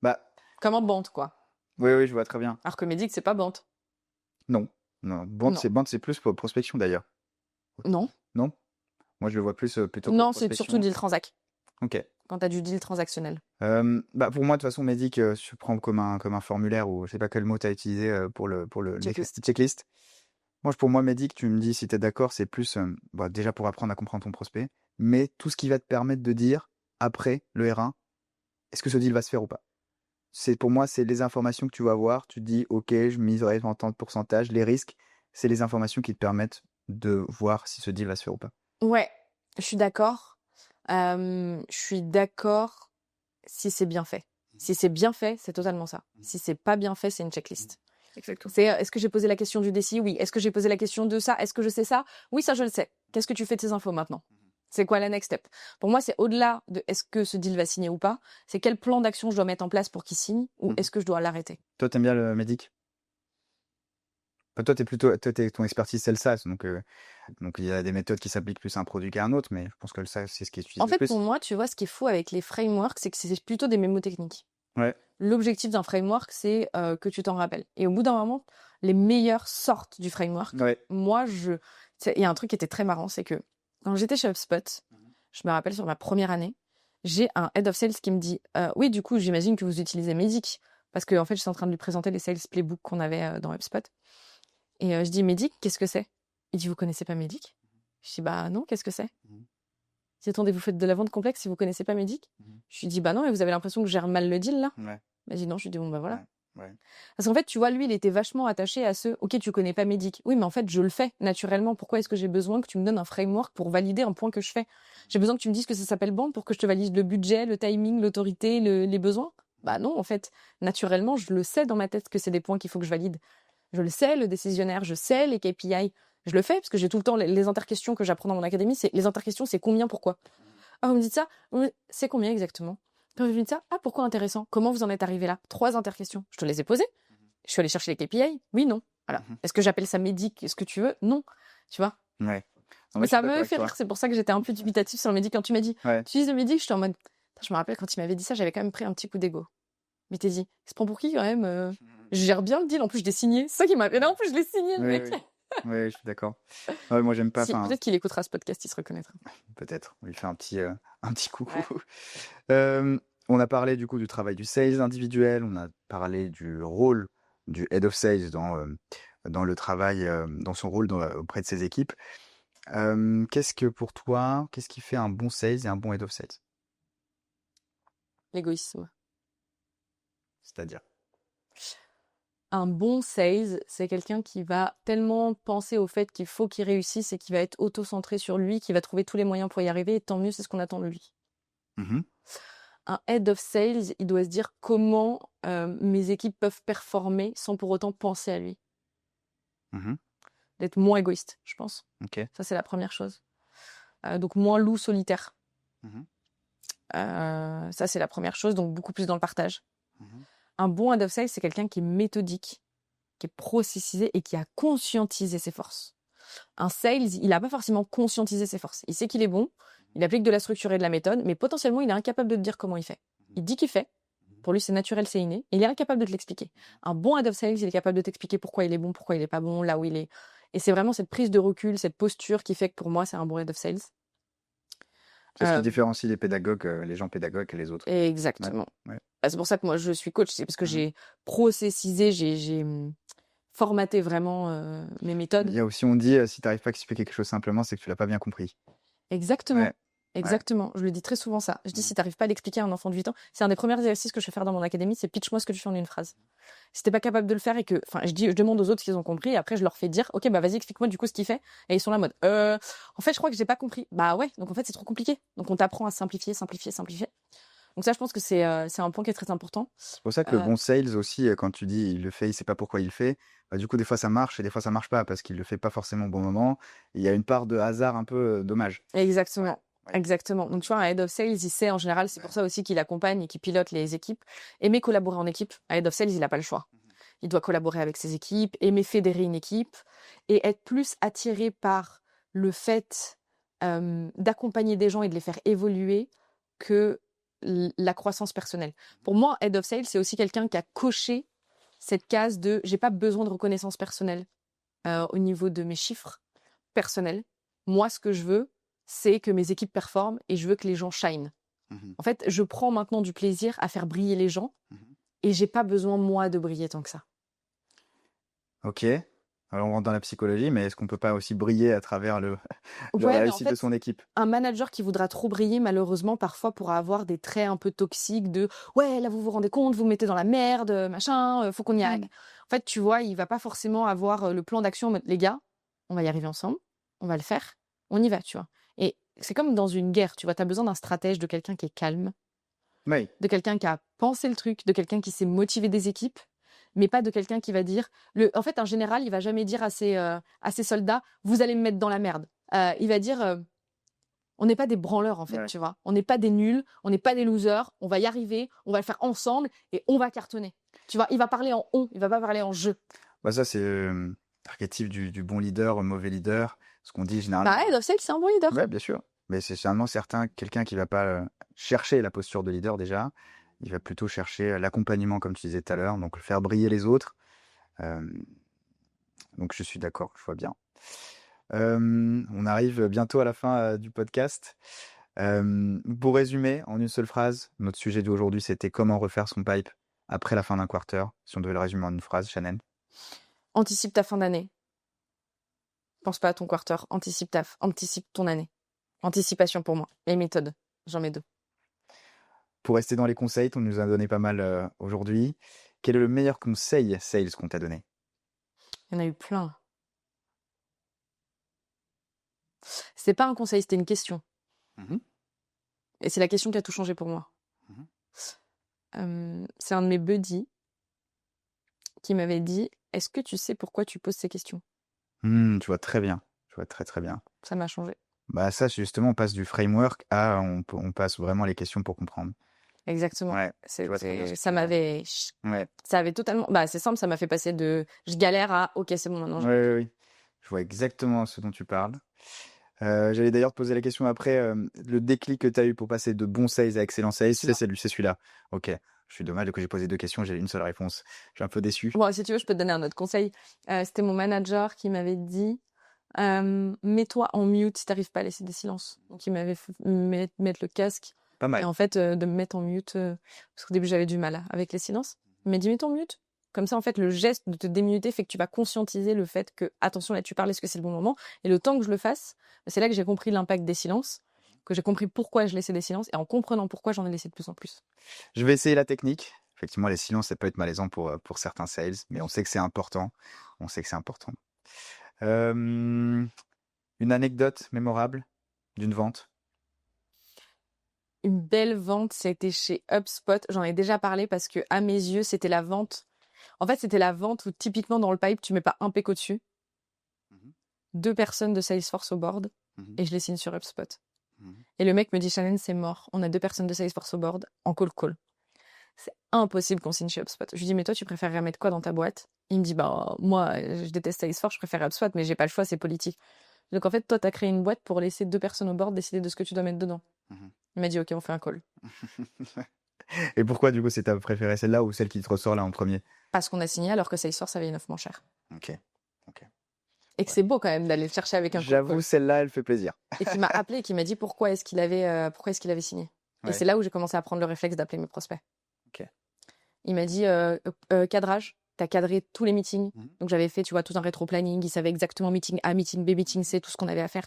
Bah, Comme en Bante, quoi. oui, oui, je vois très bien. Alors que médic, c'est pas Bante. Non, non. Non. Bande, c'est plus pour prospection d'ailleurs. Non. Non? Moi, je le vois plus plutôt pour Non, c'est surtout prospection. deal transac. Ok. Quand tu as du deal transactionnel. Bah pour moi, de toute façon, Medic, je prends comme un formulaire ou je sais pas quel mot tu as utilisé pour l'écrire Checklist. cette checklist. Moi, pour moi, Medic, tu me dis si tu es d'accord, c'est plus bah, déjà pour apprendre à comprendre ton prospect, mais tout ce qui va te permettre de dire après le R1, est-ce que ce deal va se faire ou pas? Pour moi, c'est les informations que tu vas avoir. Tu te dis, ok, je miserai en tant de pourcentage. Les risques, c'est les informations qui te permettent de voir si ce deal va se faire ou pas. Ouais, je suis d'accord. Je suis d'accord si c'est bien fait. Si c'est bien fait, c'est totalement ça. Si c'est pas bien fait, c'est une checklist. Exactement. C'est est-ce que j'ai posé la question du déci? Oui. Est-ce que j'ai posé la question de ça? Est-ce que je sais ça? Oui, ça je le sais. Qu'est-ce que tu fais de ces infos maintenant? C'est quoi la next step? Pour moi, c'est au-delà de est-ce que ce deal va signer ou pas, c'est quel plan d'action je dois mettre en place pour qu'il signe ou est-ce que je dois l'arrêter? Toi, t'aimes bien le Medic? Enfin, ton expertise, c'est le SaaS. Donc, il y a des méthodes qui s'appliquent plus à un produit qu'à un autre, mais je pense que le SaaS, c'est ce qui est utilisé En le fait, plus. pour moi, tu vois, ce qui est fou avec les frameworks, c'est que c'est plutôt des mémotechniques. Ouais. L'objectif d'un framework, c'est que tu t'en rappelles. Et au bout d'un moment, les meilleurs sortent du framework. Ouais. Moi, il y a un truc qui était très marrant, c'est que quand j'étais chez HubSpot, je me rappelle sur ma première année, j'ai un head of sales qui me dit oui, du coup, j'imagine que vous utilisez Medic. Parce que en fait, j'étais en train de lui présenter les sales playbooks qu'on avait dans HubSpot. Et je dis Medic, qu'est-ce que c'est? Il dit vous connaissez pas Medic? Je dis bah non, qu'est-ce que c'est? Il dit attendez, vous faites de la vente complexe si vous connaissez pas Medic? Je lui dis bah non, et vous avez l'impression que je gère mal le deal là? Ouais. Il dit non, je lui dis bon bah voilà. Ouais. Parce qu'en fait, tu vois, lui, il était vachement attaché à ce ok, tu connais pas Medic. Oui, mais en fait, je le fais naturellement. Pourquoi est-ce que j'ai besoin que tu me donnes un framework pour valider un point que je fais? J'ai besoin que tu me dises que ça s'appelle bande pour que je te valide le budget, le timing, l'autorité, les besoins? Bah non, en fait, naturellement, je le sais dans ma tête que c'est des points qu'il faut que je valide. Je le sais, le décisionnaire, je sais les KPI. Je le fais parce que j'ai tout le temps les interquestions que j'apprends dans mon académie. Les interquestions, c'est combien, pourquoi? Ah, vous me dites ça? C'est combien exactement? Quand vous me dites ça, ah, pourquoi intéressant? Comment vous en êtes arrivé là? 3 interquestions. Je te les ai posées. Je suis allée chercher les KPI. Oui, non. Voilà. Est-ce que j'appelle ça médic? Est-ce que tu veux? Non. Tu vois? Ouais. Mais ça me fait rire. C'est pour ça que j'étais un peu dubitatif sur le médic. Quand tu m'as dit, tu utilises le médic, j'étais en mode, je me rappelle quand il m'avait dit ça, j'avais quand même pris un petit coup d'ego. Mais t'es dit, il se prend pour qui quand même? Je gère bien le deal. En plus, je l'ai signé. C'est ça qui m'a fait. En plus, je l'ai signé, le mec. Oui, je suis d'accord. Ouais, moi, j'aime pas. Si, peut-être qu'il écoutera ce podcast, il se reconnaîtra. Peut-être. On lui fait un petit coucou. Ouais. On a parlé du coup du travail du sales individuel. On a parlé du rôle du head of sales dans le travail, dans son rôle auprès de ses équipes. Qu'est-ce que pour toi, qu'est-ce qui fait un bon sales et un bon head of sales? L'égoïsme. C'est-à-dire? Un bon sales, c'est quelqu'un qui va tellement penser au fait qu'il faut qu'il réussisse et qui va être auto-centré sur lui, qui va trouver tous les moyens pour y arriver, et tant mieux, c'est ce qu'on attend de lui. Mmh. Un head of sales, il doit se dire comment mes équipes peuvent performer sans pour autant penser à lui. Mmh. D'être moins égoïste, je pense. OK. Ça, c'est la première chose. Donc moins loup solitaire. Mmh. Ça, c'est la première chose, donc beaucoup plus dans le partage. Mmh. Un bon head of sales, c'est quelqu'un qui est méthodique, qui est processisé et qui a conscientisé ses forces. Un sales, il n'a pas forcément conscientisé ses forces. Il sait qu'il est bon, il applique de la structure et de la méthode, mais potentiellement, il est incapable de te dire comment il fait. Il dit qu'il fait. Pour lui, c'est naturel, c'est inné. Et il est incapable de te l'expliquer. Un bon head of sales, il est capable de t'expliquer pourquoi il est bon, pourquoi il est pas bon, là où il est. Et c'est vraiment cette prise de recul, cette posture qui fait que pour moi, c'est un bon head of sales. C'est ce qui Euh, différencie les pédagogues, les gens pédagogues et les autres. Exactement. Ouais. C'est pour ça que moi, je suis coach. C'est parce que Mmh. j'ai processisé, j'ai formaté vraiment mes Il méthodes. y a aussi, on dit, si tu arrives pas à expliquer quelque chose simplement, c'est que tu l'as pas bien compris. Exactement. Ouais, ouais. Exactement. Je le dis très souvent ça. Je dis, Mmh. si t'arrives pas à l'expliquer à un enfant de 8 ans, c'est un des premiers exercices que je fais faire dans mon académie, c'est pitch-moi ce que tu fais en une phrase. Si t'es pas capable de le faire et que, enfin, je demande aux autres s'ils ont compris, et après je leur fais dire, ok, bah vas-y, explique-moi du coup ce qu'il fait, et ils sont là en mode, en fait, je crois que j'ai pas compris. Bah ouais, donc en fait, c'est trop compliqué. Donc on t'apprend à simplifier, simplifier, simplifier. Donc ça, je pense que c'est un point qui est très important. C'est pour ça que le Euh, bon sales aussi, quand tu dis: «Il le fait, il sait pas pourquoi il le fait», bah, du coup, des fois ça marche et des fois ça marche pas parce qu'il le fait pas forcément au bon moment. Il y a une part de hasard un peu, dommage. Exactement. Ouais. Exactement. Donc, tu vois, un head of sales, il sait en général, c'est pour ça aussi qu'il accompagne et qu'il pilote les équipes. Aimer collaborer en équipe, un head of sales, il n'a pas le choix. Il doit collaborer avec ses équipes, aimer fédérer une équipe et être plus attiré par le fait d'accompagner des gens et de les faire évoluer que la croissance personnelle. Pour moi, head of sales, c'est aussi quelqu'un qui a coché cette case de j'ai pas besoin de reconnaissance personnelle au niveau de mes chiffres personnels. Moi, ce que je veux, c'est que mes équipes performent et je veux que les gens shine. Mmh. En fait, je prends maintenant du plaisir à faire briller les gens Mmh. et j'ai pas besoin, moi, de briller tant que ça. OK. Alors on rentre dans la psychologie, mais est-ce qu'on peut pas aussi briller à travers le la Ouais, mais en réussite de fait, son équipe? un manager qui voudra trop briller, malheureusement, parfois pourra avoir des traits un peu toxiques de ouais, là, vous vous rendez compte, vous me mettez dans la merde, machin, faut qu'on y aille. Mmh. En fait, tu vois, il va pas forcément avoir le plan d'action en mode les gars, on va y arriver ensemble, on va le faire, on y va, tu vois. Et c'est comme dans une guerre, tu vois, tu as besoin d'un stratège, de quelqu'un qui est calme, Oui. de quelqu'un qui a pensé le truc, de quelqu'un qui sait motiver des équipes, mais pas de quelqu'un qui va dire en fait, un général, il va jamais dire à ses soldats, vous allez me mettre dans la merde. Il va dire on n'est pas des branleurs, en fait, Ouais. tu vois. On n'est pas des nuls, on n'est pas des losers, on va y arriver, on va le faire ensemble et on va cartonner. Tu vois, il va parler en on, il va pas parler en je. Bah, ça, c'est, l'archétype du bon leader, mauvais leader. Ce qu'on dit Bah, généralement. head of sales, c'est un bon leader. Ouais, bien sûr. Mais c'est généralement quelqu'un qui va pas, chercher la posture de leader déjà. Il va plutôt chercher, l'accompagnement comme tu disais tout à l'heure, donc faire briller les autres. Hem, donc je suis d'accord, je vois bien. On arrive bientôt à la fin, du podcast. Pour résumer en une seule phrase, notre sujet d'aujourd'hui, c'était comment refaire son pipe après la fin d'un quarter. Si on devait le résumer en une phrase, Shannon? Anticipe ta fin d'année. Pense pas à ton quarter. Anticipe ton année. Anticipation pour moi. Les méthodes. J'en mets deux. Pour rester dans les conseils, tu nous as donné pas mal, aujourd'hui. Quel est le meilleur conseil sales qu'on t'a donné? Il y en a eu plein. C'était pas un conseil, c'était une question. Mmh. Et c'est la question qui a tout changé pour moi. Mmh. C'est un de mes buddies qui m'avait dit est-ce que tu sais pourquoi tu poses ces questions? Je vois très bien. Je vois très, très bien. Ça m'a changé. Bah, ça, justement, on passe du framework à on passe vraiment les questions pour comprendre. Exactement. Ouais, je vois très bien ce que Ça tu veux dire. m'avait, Ouais. ça avait totalement, bah, c'est simple, ça m'a fait passer de je galère à ok, c'est bon, maintenant Oui, je oui, comprends. oui. Je vois exactement ce dont tu parles. J'allais d'ailleurs te poser la question après, le déclic que tu as eu pour passer de bon sales à excellent sales, Celui-là. c'est celui-là. OK. Je suis dommage que j'ai posé 2 questions, j'ai une seule réponse. Je suis un peu déçu. Bon, si tu veux, je peux te donner un autre conseil. C'était mon manager qui m'avait dit mets-toi en mute si t'arrives pas à laisser des silences. Donc il m'avait fait mettre le casque Pas et mal. en fait de me mettre en mute parce qu'au début j'avais du mal avec les silences. Il m'a dit mets-toi en mute. Comme ça, en fait, le geste de te démuter fait que tu vas conscientiser le fait que, attention, là, tu parles, est-ce que c'est le bon moment? Et le temps que je le fasse, c'est là que j'ai compris l'impact des silences, que j'ai compris pourquoi je laissais des silences, et en comprenant pourquoi j'en ai laissé de plus en plus. Je vais essayer la technique. Effectivement, les silences, ça peut être malaisant pour certains sales, mais on sait que c'est important. On sait que c'est important. Une anecdote mémorable d'une vente? Une belle vente, c'était chez HubSpot. J'en ai déjà parlé parce que, à mes yeux, c'était la vente. En fait, c'était la vente où, typiquement, dans le pipe, tu mets pas un péco dessus, Mhm, 2 personnes de Salesforce au board, mhm, et je les signe sur HubSpot. mhm. Et le mec me dit, Shannon, c'est mort. On a 2 personnes de Salesforce au board en call. C'est impossible qu'on signe chez HubSpot. Je lui dis, mais toi, tu préférerais mettre quoi dans ta boîte? Il me dit, bah, moi, je déteste Salesforce, je préfère HubSpot, mais j'ai pas le choix, c'est politique. Donc, en fait, toi, t'as créé une boîte pour laisser 2 personnes au board décider de ce que tu dois mettre dedans. Mhm. Il m'a dit, ok, on fait un call. Et pourquoi, du coup, c'est ta préférée, celle-là ou celle qui te ressort là en premier? Parce qu'on a signé alors que Salesforce avait une offre moins chère. Ok. Ok. Et que Ouais. c'est beau quand même d'aller le chercher avec un J'avoue, call. celle-là, elle fait plaisir. Et qui m'a appelé et qui m'a dit pourquoi est-ce qu'il avait signé. Et Ouais. c'est là où j'ai commencé à prendre le réflexe d'appeler mes prospects. Ok. Il m'a dit cadrage, t'as cadré tous les meetings. Mhm. Donc j'avais fait, tu vois, tout un rétro-planning. Il savait exactement meeting A, meeting B, meeting C, tout ce qu'on avait à faire.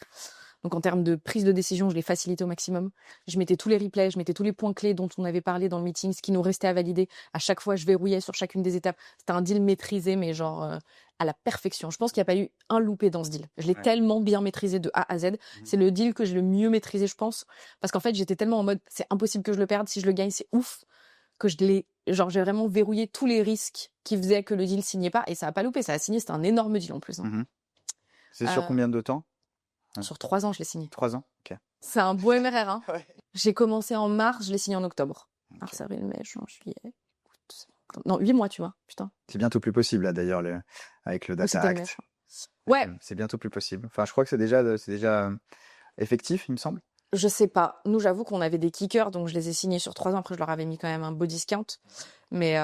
Donc en termes de prise de décision, je l'ai facilité au maximum. Je mettais tous les replays, je mettais tous les points clés dont on avait parlé dans le meeting, ce qui nous restait à valider. À chaque fois, je verrouillais sur chacune des étapes. C'était un deal maîtrisé, mais genre à la perfection. Je pense qu'il n'y a pas eu un loupé dans ce deal. Je l'ai Ouais. tellement bien maîtrisé de A à Z. C'est le deal que j'ai le mieux maîtrisé, je pense. Parce qu'en fait, j'étais tellement en mode, c'est impossible que je le perde. Si je le gagne, c'est ouf. Que j'ai vraiment verrouillé tous les risques qui faisaient que le deal signait pas. Et ça a pas loupé. Ça a signé. C'était un énorme deal en plus. Hein. Mhm. C'est sur combien de temps? Sur 3 ans, je l'ai signé. 3 ans? Ok. C'est un beau MRR. Hein. Ouais. J'ai commencé en mars, je l'ai signé en octobre. Ok. Mars, avril, mai, juin, juillet. août. Non, 8 mois, tu vois. Putain. C'est bientôt plus possible, là, d'ailleurs, avec le Oui, Data c'était mai, Act. je crois. Ouais, C'est bientôt plus possible. Enfin, je crois que c'est déjà effectif, il me semble. je sais pas. Nous, j'avoue qu'on avait des kickers, donc je les ai signés sur 3 ans. Après, je leur avais mis quand même un beau discount. Mais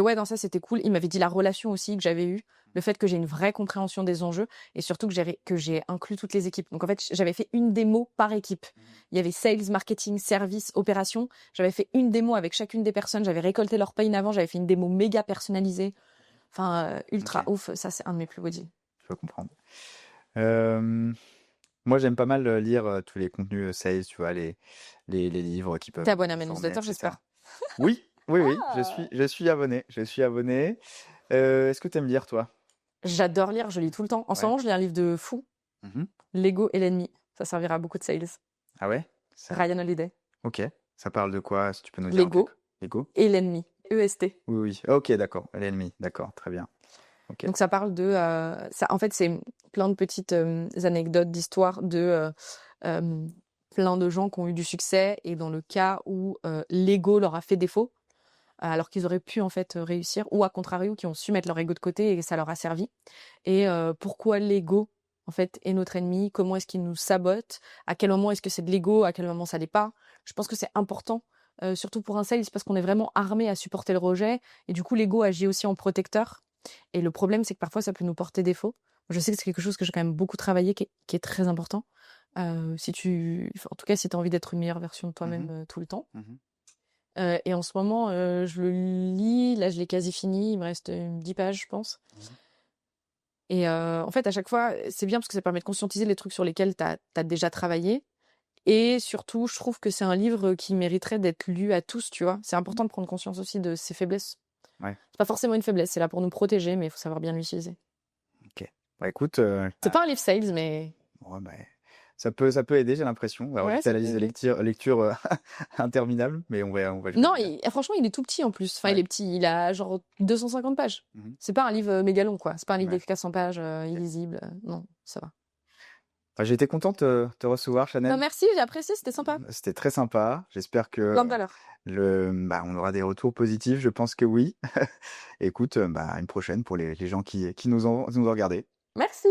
ouais, dans ça, c'était cool. Il m'avait dit la relation aussi que j'avais eue, le fait que j'ai une vraie compréhension des enjeux et surtout que j'ai inclus toutes les équipes. Donc en fait, j'avais fait une démo par équipe. Il y avait sales, marketing, service, opération. J'avais fait une démo avec chacune des personnes. J'avais récolté leur pain avant. J'avais fait une démo méga personnalisée. Enfin, ultra Ok. ouf. Ça, c'est un de mes plus beaux deals. Je peux comprendre. Moi, j'aime pas mal lire tous les contenus sales, tu vois, les livres qui peuvent T'es abonné à mes former, newsletters, etc. j'espère. Oui, oui, Ah. je suis abonné. Je suis abonné. Est-ce que tu aimes lire, toi? J'adore lire, je lis tout le temps. En ce Ouais. moment, je lis un livre de fou, Mhm. L'ego et l'ennemi. Ça servira à beaucoup de sales. Ah ouais? Ryan Holiday. Ok. Ça parle de quoi, si tu peux nous dire un peu? L'ego L'ego? et l'ennemi. EST. Oui, oui. Ok, d'accord. L'ennemi. D'accord, très bien. Ok. Donc ça parle de... en fait, c'est plein de petites anecdotes d'histoires de plein de gens qui ont eu du succès et dans le cas où l'ego leur a fait défaut, alors qu'ils auraient pu en fait réussir, ou à contrario, qui ont su mettre leur ego de côté et ça leur a servi. Et pourquoi l'ego en fait est notre ennemi, comment est-ce qu'il nous sabote, à quel moment est-ce que c'est de l'ego, à quel moment ça l'est pas. Je pense que c'est important, surtout pour un sales, parce qu'on est vraiment armé à supporter le rejet, et du coup l'ego agit aussi en protecteur. Et le problème, c'est que parfois ça peut nous porter défaut. Je sais que c'est quelque chose que j'ai quand même beaucoup travaillé, qui est très important. En tout cas, si tu as envie d'être une meilleure version de toi-même tout le temps. Et en ce moment, je le lis. Là, je l'ai quasi fini. Il me reste 10 pages, je pense. Et en fait, à chaque fois, c'est bien parce que ça permet de conscientiser les trucs sur lesquels tu as déjà travaillé. Et surtout, je trouve que c'est un livre qui mériterait d'être lu à tous, tu vois. C'est important de prendre conscience aussi de ses faiblesses. Ouais. C'est pas forcément une faiblesse, c'est là pour nous protéger, mais il faut savoir bien l'utiliser. Ok. Bah écoute, C'est pas un livre sales, mais... ouais, bah, ça peut aider, j'ai l'impression. Alors, Ouais, j'étais ça à la peut liste de aider. lecture interminable, mais on va Non, jouer. franchement, il est tout petit en plus. Enfin, il Ouais. est petit, il a genre 250 pages. Mhm. C'est pas un livre méga long, quoi. C'est pas un livre Ouais. de 400 pages, illisible. Non, ça va. Enfin, j'ai été content de te recevoir, Non, Chanel. merci, j'ai apprécié, c'était sympa. C'était très sympa. J'espère que Plein de valeur. on aura des retours positifs. Je pense que oui. Écoute, une prochaine pour les gens qui nous ont regardés. Merci.